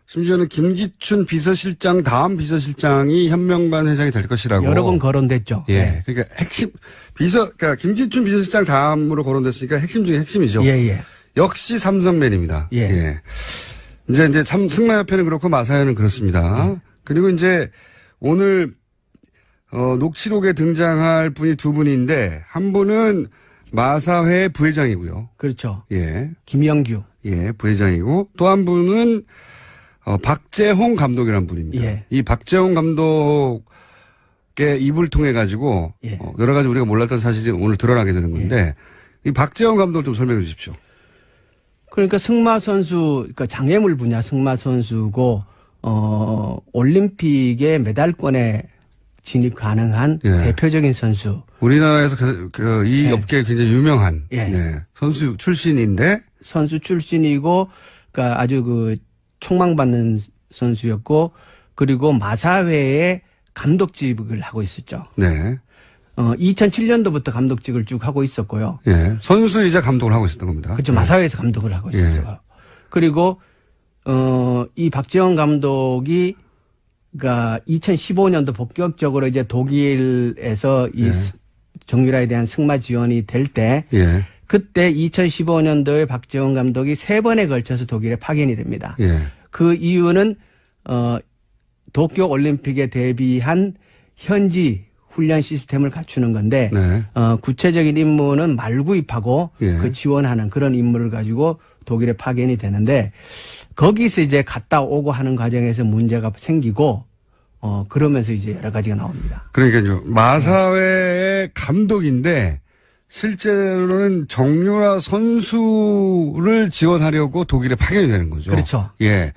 심지어는 김기춘 비서실장 다음 비서실장이 현명관 회장이 될 것이라고. 여러 번 거론됐죠. 예. 그러니까 핵심, 그러니까 김기춘 비서실장 다음으로 거론됐으니까 핵심 중에 핵심이죠. 예, 예. 역시 삼성맨입니다. 예. 이제 승마협회는 그렇고 마사회는 그렇습니다. 그리고 이제 오늘, 녹취록에 등장할 분이 두 분인데, 한 분은 마사회 부회장이고요. 그렇죠. 예. 김영규. 예, 부회장이고, 또 한 분은, 박재홍 감독이라는 분입니다. 예. 이 박재홍 감독의 입을 통해 가지고, 예. 여러 가지 우리가 몰랐던 사실이 오늘 드러나게 되는 건데, 이 박재홍 감독을 좀 설명해 주십시오. 그러니까 승마 선수, 그러니까 장애물 분야 승마 선수고, 올림픽의 메달권에 진입 가능한 예. 대표적인 선수. 우리나라에서 이 예. 업계에 굉장히 유명한 예. 네, 선수 출신인데, 선수 출신이고, 그러니까 아주 그 총망받는 선수였고, 그리고 마사회의 감독직을 하고 있었죠. 네. 2007년도부터 감독직을 쭉 하고 있었고요. 예. 선수이자 감독을 하고 있었던 겁니다. 그렇죠. 마사회에서 감독을 하고 예. 있었어요. 그리고 이 박재홍 감독이 그러니까 2015년도 본격적으로 이제 독일에서 이 예. 정유라에 대한 승마 지원이 될 때 예. 그때 2015년도에 박재홍 감독이 3번에 걸쳐서 독일에 파견이 됩니다. 예. 그 이유는 도쿄 올림픽에 대비한 현지 훈련 시스템을 갖추는 건데 네. 구체적인 임무는 말구입하고 예. 그 지원하는 그런 임무를 가지고 독일에 파견이 되는데 거기서 이제 갔다 오고 하는 과정에서 문제가 생기고 그러면서 이제 여러 가지가 나옵니다. 그러니까요. 마사회의 감독인데 실제로는 정유라 선수를 지원하려고 독일에 파견이 되는 거죠. 그렇죠. 예.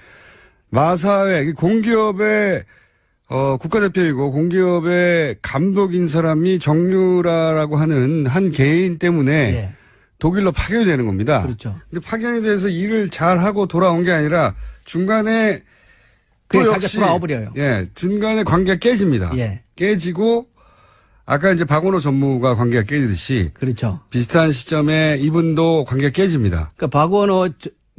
마사회 공기업의 국가대표이고 공기업의 감독인 사람이 정유라라고 하는 한 개인 때문에 예. 독일로 파견이 되는 겁니다. 그렇죠. 근데 파견이 돼서 일을 잘하고 돌아온 게 아니라 중간에 또 그게 역시 돌아와 버려요. 예, 중간에 관계가 깨집니다. 예. 깨지고 아까 이제 박원호 전무가 관계가 깨지듯이 그렇죠. 비슷한 시점에 이분도 관계가 깨집니다. 그러니까 박원호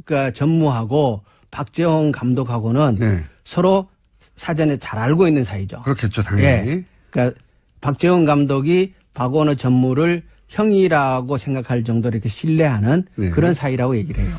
그러니까 전무하고 박재홍 감독하고는 네. 서로 사전에 잘 알고 있는 사이죠. 그렇겠죠, 당연히. 예. 그러니까 박재홍 감독이 박원호 전무를 형이라고 생각할 정도로 이렇게 신뢰하는 네. 그런 사이라고 얘기를 해요.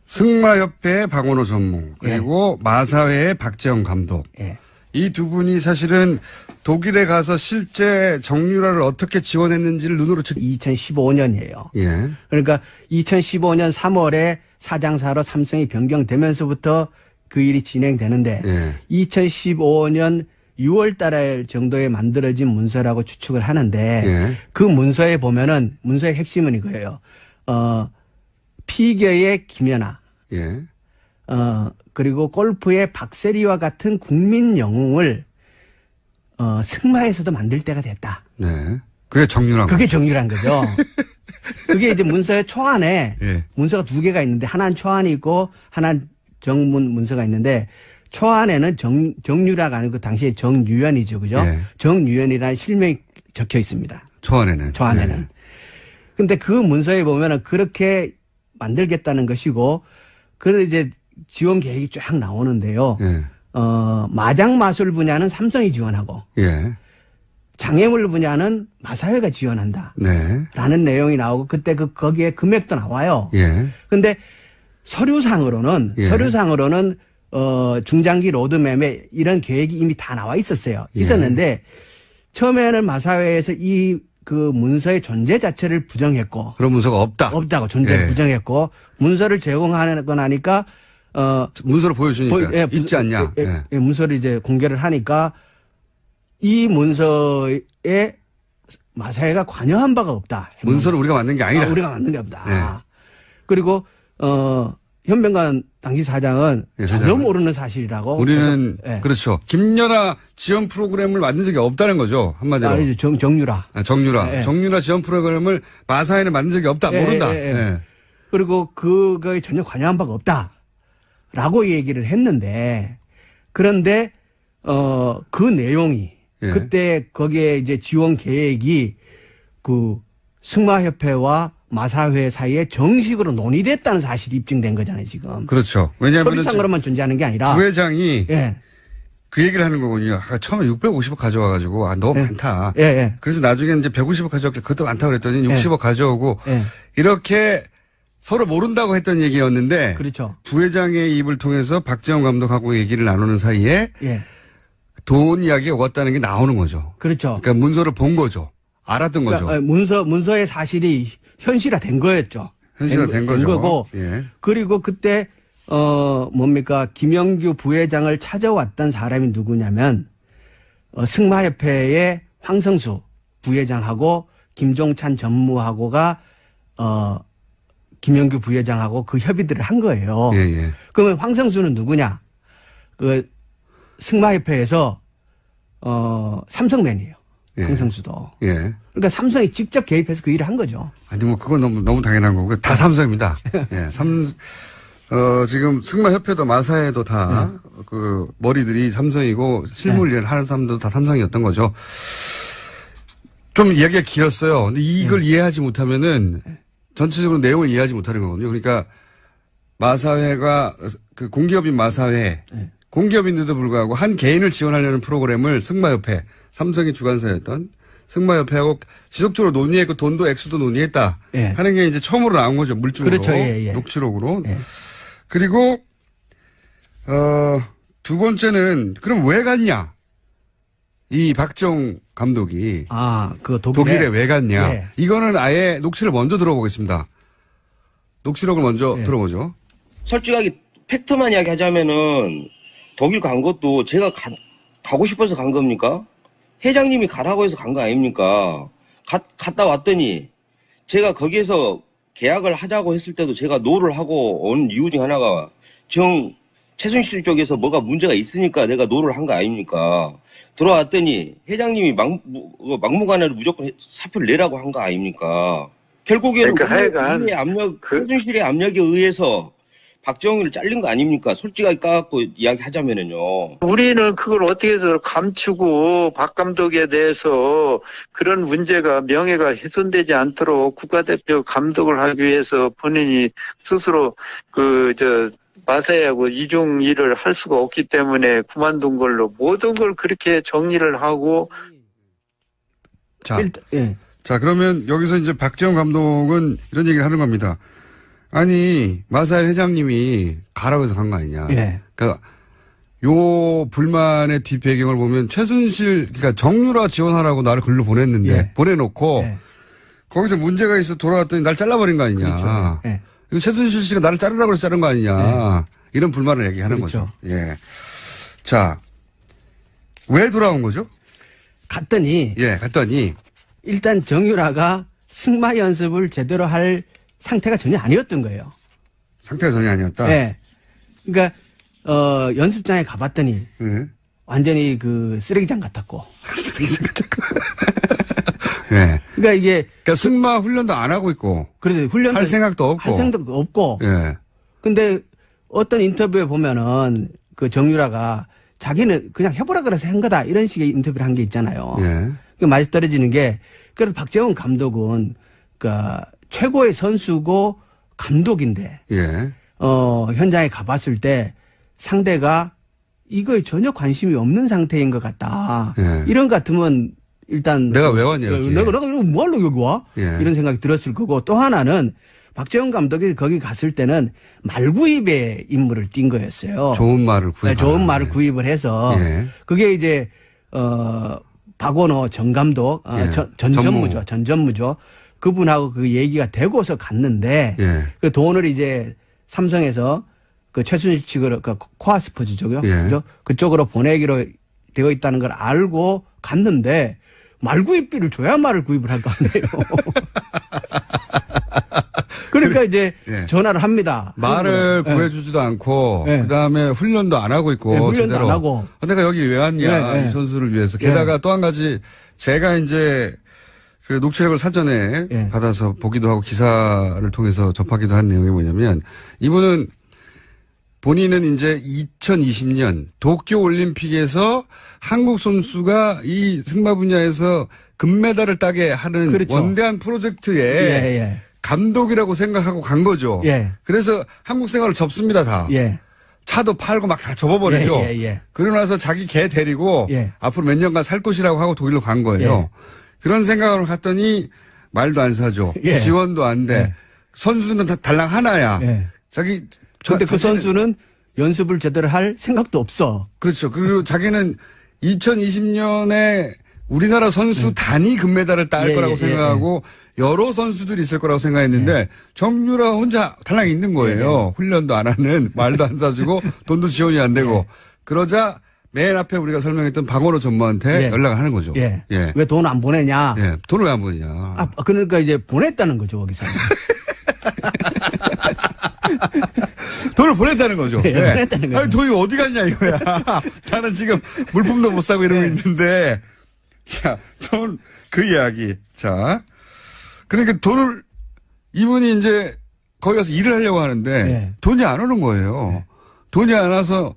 승마협회의 박원호 전무 그리고 마사회의 박재홍 감독. 예. 이 두 분이 사실은 독일에 가서 실제 정유라를 어떻게 지원했는지를 눈으로 2015년이에요. 예. 그러니까 2015년 3월에 사장사로 삼성이 변경되면서부터 그 일이 진행되는데 예. 2015년 6월 달 정도에 만들어진 문서라고 추측을 하는데 예. 그 문서에 보면은 문서의 핵심은 이거예요. 피겨의 김연아, 예. 그리고 골프의 박세리와 같은 국민 영웅을 승마에서도 만들 때가 됐다. 네. 그게 정유라. 그게 정유라인 거죠. 그게 이제 문서의 초안에 예. 문서가 2개가 있는데 하나는 초안이 있고 하나는 정문 문서가 있는데 초안에는 정유라가 아니고 당시에 정유연이죠. 그죠? 예. 정유연이라는 실명이 적혀 있습니다. 초안에는. 초안에는. 네. 근데 그 문서에 보면은 그렇게 만들겠다는 것이고 그 이제 지원 계획이 쫙 나오는데요. 예. 마장 마술 분야는 삼성이 지원하고 예. 장애물 분야는 마사회가 지원한다. 네. 라는 내용이 나오고 그때 거기에 금액도 나와요. 예. 근데 서류상으로는 예. 중장기 로드맵에 이런 계획이 이미 다 나와 있었어요. 예. 있었는데 처음에는 마사회에서 이 그 문서의 존재 자체를 부정했고 그런 문서가 없다. 없다고 존재를 예. 부정했고 문서를 제공하는 건 하니까 문서를 보여주니까 예, 있지 않냐. 예, 문서를 이제 공개를 하니까 이 문서에 마사회가 관여한 바가 없다. 문서를 우리가 만든 게 아니다. 우리가 만든 게 없다. 예. 그리고 현명관 당시 사장은 예, 전혀 사장은? 모르는 사실이라고. 우리는 계속, 예. 그렇죠. 김연아 지원 프로그램을 만든 적이 없다는 거죠. 한마디로. 이제 정유라. 정유라. 예. 정유라 지원 프로그램을 마사회는 만든 적이 없다. 예, 모른다. 예, 예. 예. 그리고 그거에 전혀 관여한 바가 없다라고 얘기를 했는데 그런데 그 내용이 예. 그때 거기에 이제 지원 계획이 그 승마협회와 마사회 사이에 정식으로 논의됐다는 사실이 입증된 거잖아요, 지금. 그렇죠. 왜냐하면 서류상으로만 존재하는 게 아니라. 부회장이 예. 그 얘기를 하는 거군요. 처음에 650억 가져와가지고 너무 예. 많다. 예, 예. 그래서 나중에 이제 150억 가져올게 그것도 많다 그랬더니 60억 가져오고 예. 이렇게 서로 모른다고 했던 얘기였는데 그렇죠. 부회장의 입을 통해서 박재원 감독하고 얘기를 나누는 사이에 예. 돈 이야기가 왔다는 게 나오는 거죠. 그렇죠. 그러니까 문서를 본 거죠. 알았던 거죠. 그러니까 문서의 사실이 현실화된 거였죠. 현실화된 거죠. 거고. 예. 그리고 그때 뭡니까 김영규 부회장을 찾아왔던 사람이 누구냐면 승마협회의 황성수 부회장하고 김종찬 전무하고가 김영규 부회장하고 그 협의들을 한 거예요. 예, 예. 그러면 황성수는 누구냐? 그 승마협회에서 삼성맨이에요. 예. 황성수도. 예. 그러니까 삼성이 직접 개입해서 그 일을 한 거죠. 아니 뭐 그건 너무 당연한 거고 다 삼성입니다. 예. 지금 승마협회도 마사회도 다 그 머리들이 삼성이고 실무 일을 하는 사람들도 다 삼성이었던 거죠. 좀 이야기가 길었어요. 근데 이걸 이해하지 못하면은 전체적으로 내용을 이해하지 못하는 거거든요. 그러니까 마사회가 그 공기업인 마사회 공기업인데도 불구하고 한 개인을 지원하려는 프로그램을 승마협회 삼성이 주관사였던 승마협회하고 지속적으로 논의했고 돈도 액수도 논의했다 예. 하는 게 이제 처음으로 나온 거죠. 물증으로. 그렇죠. 예, 예. 녹취록으로. 예. 그리고 두 번째는 그럼 왜 갔냐? 이 박정 감독이 그 독일에 왜 갔냐? 예. 이거는 아예 녹취를 먼저 들어보겠습니다. 녹취록을 먼저 예. 들어보죠. 솔직하게 팩트만 이야기하자면은 독일 간 것도 제가 가고 싶어서 간 겁니까? 회장님이 가라고 해서 간 거 아닙니까? 갔다 왔더니 제가 거기에서 계약을 하자고 했을 때도 제가 노를 하고 온 이유 중 하나가 최순실 쪽에서 뭐가 문제가 있으니까 내가 노를 한 거 아닙니까? 들어왔더니 회장님이 막무가내로 무조건 사표를 내라고 한 거 아닙니까? 결국에는 그러니까 하여간 최순실의 압력에 의해서 박정희를 잘린 거 아닙니까? 솔직하게 까갖고 이야기하자면은요. 우리는 그걸 어떻게 해서 감추고 박 감독에 대해서 그런 문제가 명예가 훼손되지 않도록 국가대표 감독을 하기 위해서 본인이 스스로 마사회하고 이중 일을 할 수가 없기 때문에 그만둔 걸로 모든 걸 그렇게 정리를 하고. 자, 예. 자, 그러면 여기서 이제 박재원 감독은 이런 얘기를 하는 겁니다. 아니, 마사회 회장님이 가라고 해서 간 거 아니냐. 예. 그러니까 요 불만의 뒷배경을 보면 최순실, 그러니까 정유라 지원하라고 나를 글로 보냈는데, 예. 보내놓고, 예. 거기서 문제가 있어 돌아왔더니 날 잘라버린 거 아니냐. 그렇죠. 예. 이거 최순실 씨가 나를 자르라고 해서 자른 거 아니냐. 예. 이런 불만을 얘기하는 그렇죠. 거죠. 예. 자, 왜 돌아온 거죠? 갔더니 일단 정유라가 승마 연습을 제대로 할 상태가 전혀 아니었던 거예요. 상태가 전혀 아니었다. 네. 그러니까 연습장에 가봤더니 예. 완전히 그 쓰레기장 같았고. 예. 그러니까 이게 승마 훈련도 안 하고 있고. 그래서 훈련도 할 생각도 없고. 할 생각도 없고. 예. 근데 어떤 인터뷰에 보면은 그 정유라가 자기는 그냥 해보라 그래서 한 거다 이런 식의 인터뷰를 한 게 있잖아요. 예. 그 맛이 떨어지는 게 그래서 박재원 감독은 그러니까 최고의 선수고 감독인데 예. 현장에 가봤을 때 상대가 이거에 전혀 관심이 없는 상태인 것 같다. 예. 이런 것 같으면 일단 내가 왜 왔냐, 여기에. 내가 이거 뭐하러 여기 와? 예. 이런 생각이 들었을 거고 또 하나는 박재원 감독이 거기 갔을 때는 말구입의 임무를 띈 거였어요. 좋은 말을 구입. 네, 좋은 말을 구입을 해서 예. 그게 이제 박원호 전 감독, 예. 전 전무죠. 그분하고 그 얘기가 되고서 갔는데 예. 그 돈을 이제 삼성에서 그 최순실 측으로 그 코아 스포츠 쪽이요. 예. 그죠? 그쪽으로 보내기로 되어 있다는 걸 알고 갔는데 말구입비를 줘야 말을 구입을 할 거 아니에요. 그러니까 이제 예. 전화를 합니다. 말을 예. 구해주지도 않고 예. 그다음에 훈련도 안 하고 있고 예, 훈련도 제대로. 안 하고. 내가 여기 왜 왔냐 예, 예. 이 선수를 위해서. 게다가 또 한 가지 제가 이제 그 녹취록을 사전에 예. 받아서 보기도 하고 기사를 통해서 접하기도 한 내용이 뭐냐면 이분은 본인은 이제 2020년 도쿄 올림픽에서 한국 선수가 이 승마 분야에서 금메달을 따게 하는 그렇죠. 원대한 프로젝트에 예. 감독이라고 생각하고 간 거죠. 예. 그래서 한국 생활을 접습니다, 다. 예. 차도 팔고 막 다 접어버리죠. 예. 그러고 나서 자기 개 데리고 예. 앞으로 몇 년간 살 것이라고 하고 독일로 간 거예요. 예. 그런 생각으로 갔더니 말도 안 사줘. 예. 지원도 안 돼. 예. 선수는 다 달랑 하나야. 예. 자기 근데 그 자신은- 선수는 연습을 제대로 할 생각도 없어. 그렇죠. 그리고 자기는 2020년에 우리나라 선수 단위 금메달을 딸 예, 거라고 예, 생각하고 여러 선수들이 있을 거라고 생각했는데 정유라 혼자 달랑 있는 거예요. 훈련도 안 하는, 말도 안 사주고 돈도 지원이 안 되고. 그러자 맨 앞에 우리가 설명했던 박원호 전무한테 예. 연락을 하는 거죠. 예. 예. 왜 돈 안 보내냐? 예. 돈을 왜 안 보내냐. 아, 그러니까 이제 보냈다는 거죠, 거기서. 돈을 보냈다는 거죠. 예, 보냈다는 거죠. 아니, 돈이 어디 갔냐 이거야. 나는 지금 물품도 못 사고 이러고 예. 있는데. 자, 그 이야기. 자. 그러니까 돈을, 이분이 이제 거기 가서 일을 하려고 하는데 예. 돈이 안 오는 거예요. 예. 돈이 안 와서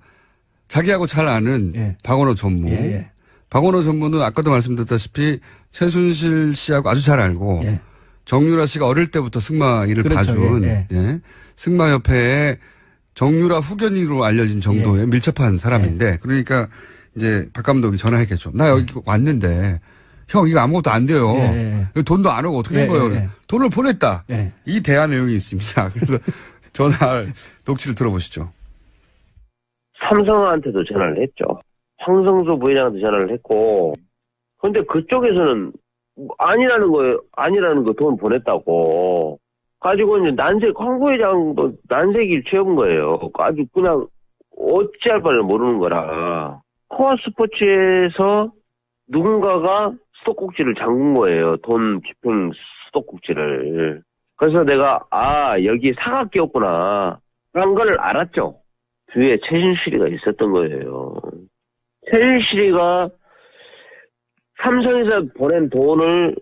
자기하고 잘 아는 예. 박원호 전무. 예. 박원호 전무는 아까도 말씀드렸다시피 최순실 씨하고 아주 잘 알고 예. 정유라 씨가 어릴 때부터 승마 일을 그렇죠. 봐준 예. 예. 승마협회의 정유라 후견인으로 알려진 정도의 밀접한 사람인데 그러니까 이제 박 감독이 전화했겠죠. 나 여기 왔는데 형 이거 아무것도 안 돼요. 예. 돈도 안 오고 어떻게 된 예, 거예요? 예. 돈을 보냈다. 예. 이 대화 내용이 있습니다. 그래서 전화 녹취를 들어보시죠. 삼성한테도 전화를 했죠. 황성수 부회장한테 전화를 했고, 근데 그쪽에서는 아니라는 거 돈 보냈다고. 가지고 이제 황 부회장도 난색이 채운 거예요. 아주 그냥 어찌할 바를 모르는 거라. 코아 스포츠에서 누군가가 수도꼭지를 잠근 거예요. 돈 집행 수도꼭지를. 그래서 내가, 여기 사각기였구나. 한 걸 알았죠. 뒤에 최순실이가 있었던 거예요. 최순실이가 삼성에서 보낸 돈을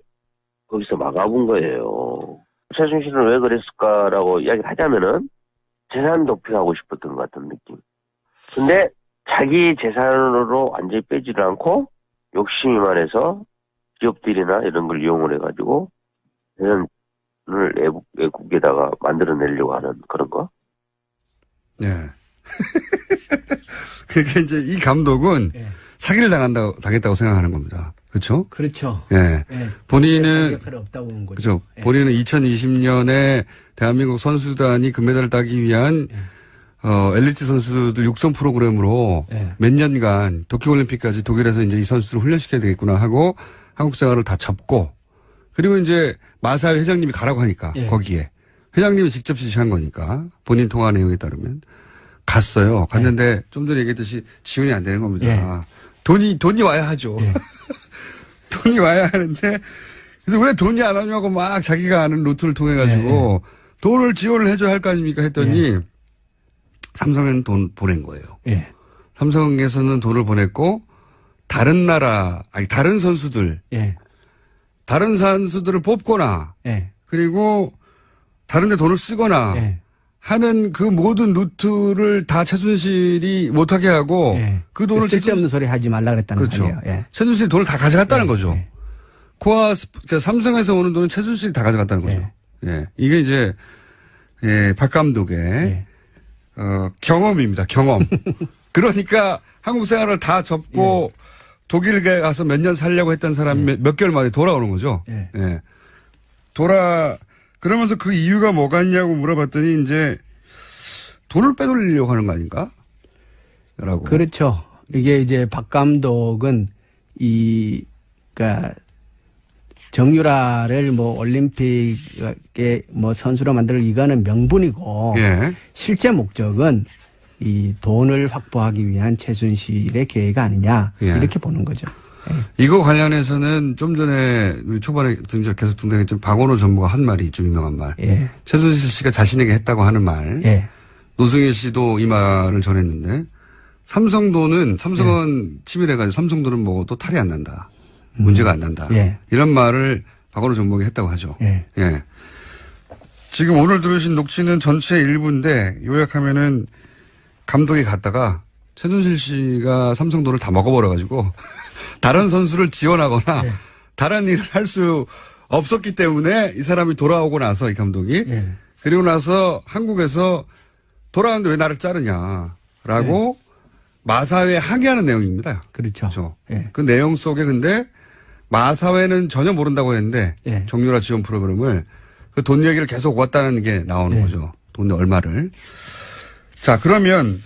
거기서 막아본 거예요. 최순실은 왜 그랬을까라고 이야기를 하자면은 재산 도피하고 싶었던 것 같은 느낌. 근데 자기 재산으로 완전히 빼지를 않고 욕심이 많아서 기업들이나 이런 걸 이용을 해가지고 재산을 외국에다가 만들어내려고 하는 그런 거. 네. 그게 이제 이 감독은 예. 사기를 당했다고 생각하는 겁니다. 그렇죠? 그렇죠. 예. 예. 본인은 역할이 없다고 본 거죠. 그죠. 예. 본인은 2020년에 대한민국 선수단이 금메달을 따기 위한 엘리트 선수들 육성 프로그램으로 예. 몇 년간 도쿄올림픽까지 독일에서 이제 이 선수들을 훈련시켜야 되겠구나 하고 한국 생활을 다 접고 그리고 이제 마사회 회장님이 가라고 하니까 예. 거기에 회장님이 직접 지시한 거니까 본인 통화 내용에 따르면 갔어요. 갔는데 좀 전에 얘기했듯이 지원이 안 되는 겁니다. 예. 돈이 와야 하죠. 예. 돈이 와야 하는데 그래서 왜 돈이 안 오냐고 막 자기가 아는 루트를 통해 가지고 돈을 지원을 해줘야 할 거 아닙니까 했더니 삼성에는 돈 보낸 거예요. 예. 삼성에서는 돈을 보냈고 다른 선수들 예. 다른 선수들을 뽑거나 예. 그리고 다른 데 돈을 쓰거나 예. 하는 그 모든 루트를 다 최순실이 못하게 하고 예. 그 돈을 쓸데없는 소리 하지 말라 그랬다는 그렇죠. 말이에요. 예. 최순실이 돈을 다 가져갔다는 거죠. 예. 그러니까 삼성에서 오는 돈은 최순실이 다 가져갔다는 거죠. 예. 이게 이제 박 감독의 예. 경험입니다. 경험. 그러니까 한국 생활을 다 접고 독일에 가서 몇 년 살려고 했던 사람이 몇 개월 만에 돌아오는 거죠. 예. 예. 그러면서 그 이유가 뭐가 있냐고 물어봤더니 이제 돈을 빼돌리려고 하는 거 아닌가? 라고. 그렇죠. 이게 이제 박 감독은 이 그러니까 정유라를 뭐 올림픽에 뭐 선수로 만들 이거는 명분이고 예. 실제 목적은 이 돈을 확보하기 위한 최순실의 계획 아니냐 예. 이렇게 보는 거죠. 이거 관련해서는 좀 전에 우리 초반에 계속 등장했던 박원호 전무가 한 말이 좀 유명한 말. 예. 최순실 씨가 자신에게 했다고 하는 말. 예. 노승일 씨도 이 말을 전했는데 삼성은 치밀해가지고 삼성도는 먹어도 탈이 안 난다. 문제가 안 난다. 예. 이런 말을 박원호 전무가 했다고 하죠. 예. 예. 지금 오늘 들으신 녹취는 전체 일부인데 요약하면은 감독이 갔다가 최순실 씨가 삼성도를 다 먹어버려가지고 다른 선수를 지원하거나 예. 다른 일을 할 수 없었기 때문에 이 사람이 돌아오고 나서 이 감독이 예. 그리고 나서 한국에서 돌아왔는데 왜 나를 자르냐라고 마사회에 항의하는 내용입니다. 그렇죠. 예. 그 내용 속에 근데 마사회는 전혀 모른다고 했는데 예. 정유라 지원 프로그램을 그 돈 얘기를 계속 왔다는 게 나오는 예. 거죠. 돈 얼마를. 자, 그러면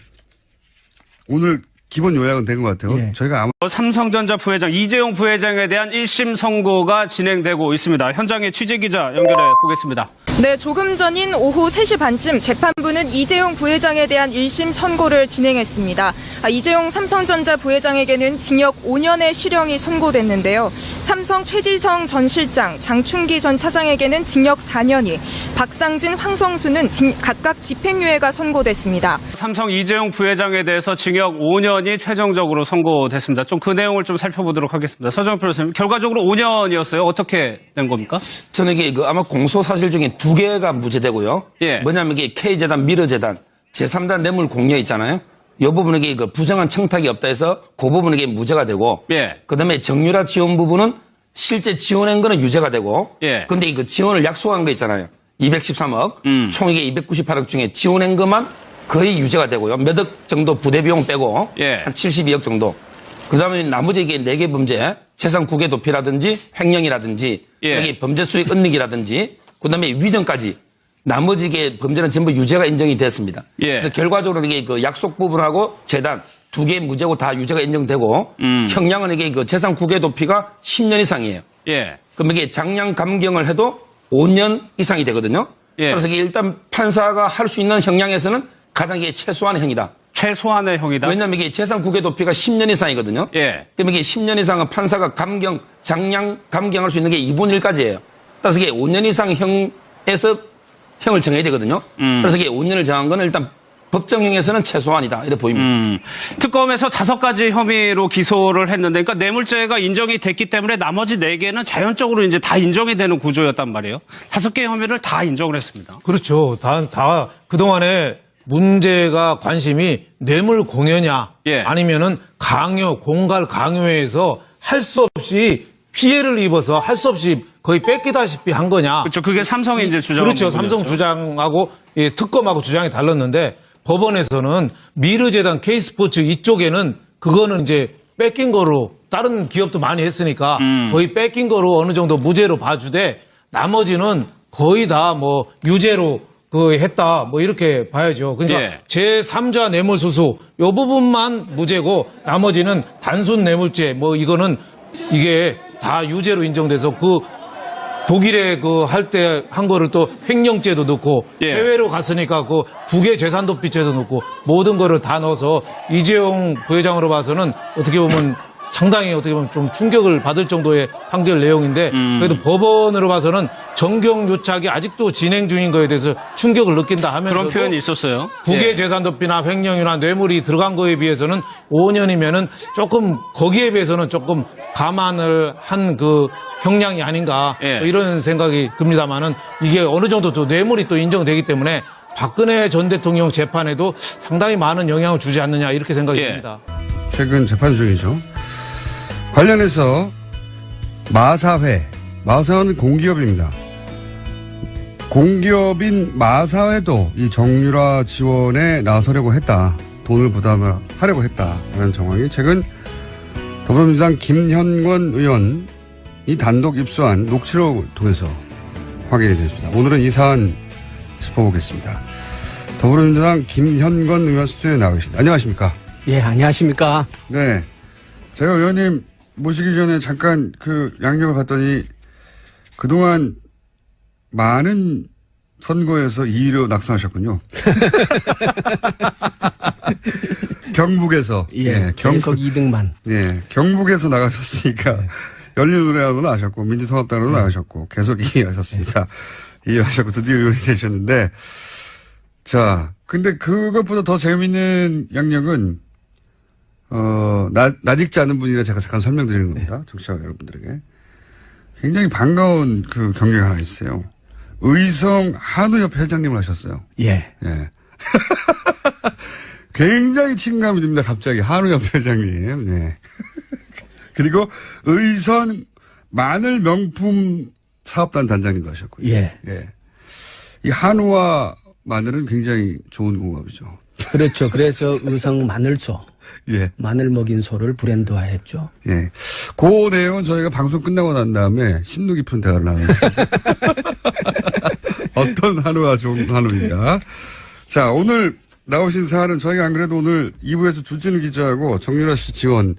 오늘 기본 요약은 된 것 같아요. 예. 저희가 아무 삼성전자 부회장 이재용 부회장에 대한 1심 선고가 진행되고 있습니다. 현장에 취재기자 연결해 보겠습니다. 네, 조금 전인 오후 3시 반쯤 재판부는 이재용 부회장에 대한 1심 선고를 진행했습니다. 이재용 삼성전자 부회장에게는 징역 5년의 실형이 선고됐는데요. 삼성 최지성 전 실장, 장충기 전 차장에게는 징역 4년이, 박상진, 황성수는 각각 집행유예가 선고됐습니다. 삼성 이재용 부회장에 대해서 징역 5년이 최종적으로 선고됐습니다. 좀 그 내용을 좀 살펴보도록 하겠습니다. 서정훈 변호사님, 결과적으로 5년이었어요. 어떻게 된 겁니까? 저는 이게 아마 공소 사실 중에 2개가 무죄되고요. 예. 뭐냐면 이게 K재단, 미르재단, 제3단 뇌물 공여 있잖아요. 이 부분에 그 부정한 청탁이 없다 해서 그 부분에 무죄가 되고. 예. 그 다음에 정유라 지원 부분은 실제 지원한 거는 유죄가 되고. 예. 근데 이 지원을 약속한 거 있잖아요. 213억. 총 이게 298억 중에 지원한 것만 거의 유죄가 되고요. 몇 억 정도 부대 비용 빼고. 예. 한 72억 정도. 그 다음에 나머지 이게 4개 범죄, 재산 국외 도피라든지 횡령이라든지, 예. 여기 범죄 수익 은닉이라든지, 그 다음에 위정까지, 나머지 게 범죄는 전부 유죄가 인정이 됐습니다. 예. 그래서 결과적으로 이게 그 약속 부분하고 재단 2개 무죄고 다 유죄가 인정되고, 형량은 이게 그 재산 국외 도피가 10년 이상이에요. 예. 그럼 이게 장량 감경을 해도 5년 이상이 되거든요. 예. 그래서 이게 일단 판사가 할 수 있는 형량에서는 가장 이게 최소한의 형이다. 최소한의 형이다. 왜냐하면 이게 재산 국외 도피가 10년 이상이거든요. 예. 그럼 이게 10년 이상은 판사가 장량 감경할 수 있는 게 2분의 1까지예요. 따라서 이게 5년 이상 형에서 형을 정해야 되거든요. 그래서 이게 5년을 정한 건 일단 법정형에서는 최소한이다. 이렇게 보입니다. 특검에서 5가지 혐의로 기소를 했는데, 그러니까 뇌물죄가 인정이 됐기 때문에 나머지 4개는 자연적으로 이제 다 인정이 되는 구조였단 말이에요. 5개의 혐의를 다 인정을 했습니다. 그렇죠. 다 그동안에 문제가 관심이 뇌물 공여냐 예. 아니면은 공갈 강요에서 할 수 없이 피해를 입어서 할 수 없이 거의 뺏기다시피 한 거냐. 그렇죠. 그게 삼성이 이제 주장한 그렇죠. 부분이었죠. 삼성 주장하고 특검하고 주장이 달랐는데 법원에서는 미르재단 K스포츠 이쪽에는 그거는 이제 뺏긴 거로 다른 기업도 많이 했으니까 거의 뺏긴 거로 어느 정도 무죄로 봐주되 나머지는 거의 다 뭐 유죄로 했다 뭐 이렇게 봐야죠. 그러니까 예. 제3자 뇌물수수 요 부분만 무죄고 나머지는 단순 뇌물죄 뭐 이거는 이게 다 유죄로 인정돼서 독일에 할 때 한 거를 또 횡령죄도 넣고 예. 해외로 갔으니까 국외 재산도피죄도 넣고 모든 거를 다 넣어서 이재용 부회장으로 봐서는 어떻게 보면 상당히 어떻게 보면 좀 충격을 받을 정도의 판결 내용인데 그래도 법원으로 봐서는 정경유착이 아직도 진행 중인 거에 대해서 충격을 느낀다 하면서 그런 표현이 있었어요. 국외 예. 재산도피나 횡령이나 뇌물이 들어간 거에 비해서는 5년이면은 조금 거기에 비해서는 조금 감안을 한 형량이 아닌가 예. 뭐 이런 생각이 듭니다만은 이게 어느 정도 또 뇌물이 또 인정되기 때문에 박근혜 전 대통령 재판에도 상당히 많은 영향을 주지 않느냐 이렇게 생각이 예. 듭니다. 최근 재판 중이죠. 관련해서 마사회는 공기업입니다. 공기업인 마사회도 이 정유라 지원에 나서려고 했다. 돈을 부담하려고 했다라는 정황이 최근 더불어민주당 김현권 의원이 단독 입수한 녹취록을 통해서 확인이 됐습니다. 오늘은 이 사안 짚어보겠습니다. 더불어민주당 김현권 의원 스튜디오에 나와 계십니다. 안녕하십니까? 예, 안녕하십니까? 네. 제가 의원님 모시기 전에 잠깐 그 양력을 봤더니 그동안 많은 선거에서 2위로 낙선하셨군요. 경북에서. 예, 계속 2등만. 예, 경북에서 나가셨으니까 열린우리당으로 나가셨고 민주통합당으로 나가셨고 계속 2위 하셨습니다. 2위 하셨고 드디어 의원이 되셨는데 자, 근데 그것보다 더 재미있는 양력은 낯익지 않은 분이라 제가 잠깐 설명드리는 겁니다. 청취자 여러분들에게. 굉장히 반가운 그 경력이 하나 있어요. 의성 한우협회 회장님을 하셨어요. 예. 예. 굉장히 친감이 듭니다. 갑자기 한우협회 회장님. 네. 그리고 의성 마늘 명품 사업단 단장님도 하셨고요. 예. 예. 이 한우와 마늘은 굉장히 좋은 궁합이죠. 그렇죠. 그래서 의성 마늘소. 예. 마늘 먹인 소를 브랜드화했죠. 예. 그 내용은 저희가 방송 끝나고 난 다음에 심도 깊은 대화를 나누는 어떤 한우가 좋은 한우인가. 자, 오늘 나오신 사안은 저희가 안 그래도 오늘 2부에서 주진우 기자하고 정유라 씨 지원,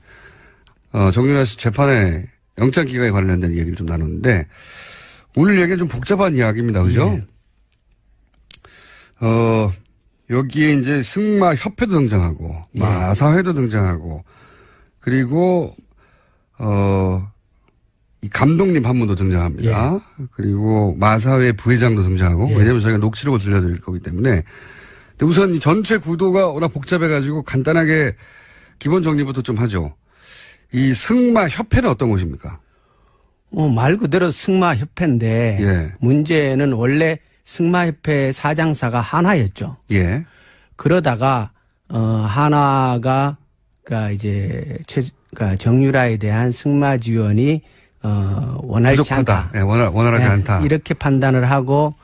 정유라 씨 재판에 영장 기각에 관련된 얘기를 좀 나눴는데 오늘 얘기는 좀 복잡한 이야기입니다. 그죠? 예. 여기에 이제 승마협회도 등장하고, 마사회도 등장하고, 그리고, 이 감독님 한 분도 등장합니다. 예. 그리고 마사회 부회장도 등장하고, 예. 왜냐면 저희가 녹취록을 들려드릴 거기 때문에. 근데 우선 이 전체 구도가 워낙 복잡해가지고 간단하게 기본 정리부터 좀 하죠. 이 승마협회는 어떤 곳입니까? 말 그대로 승마협회인데, 예. 문제는 원래 승마협회 사장사가 한화였죠. 예. 그러다가 한화가 그러니까 이제 정유라에 대한 승마 지원이 원활치 부족하다. 않다. 예, 원활하지 않다. 이렇게 판단을 하고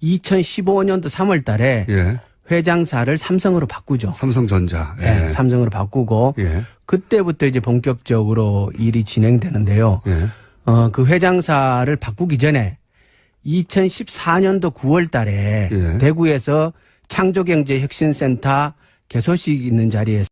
2015년도 3월달에 예. 회장사를 삼성으로 바꾸죠. 삼성전자. 예. 예, 삼성으로 바꾸고 예. 그때부터 이제 본격적으로 일이 진행되는데요. 예. 그 회장사를 바꾸기 전에 2014년도 9월 달에 예. 대구에서 창조경제혁신센터 개소식 있는 자리에서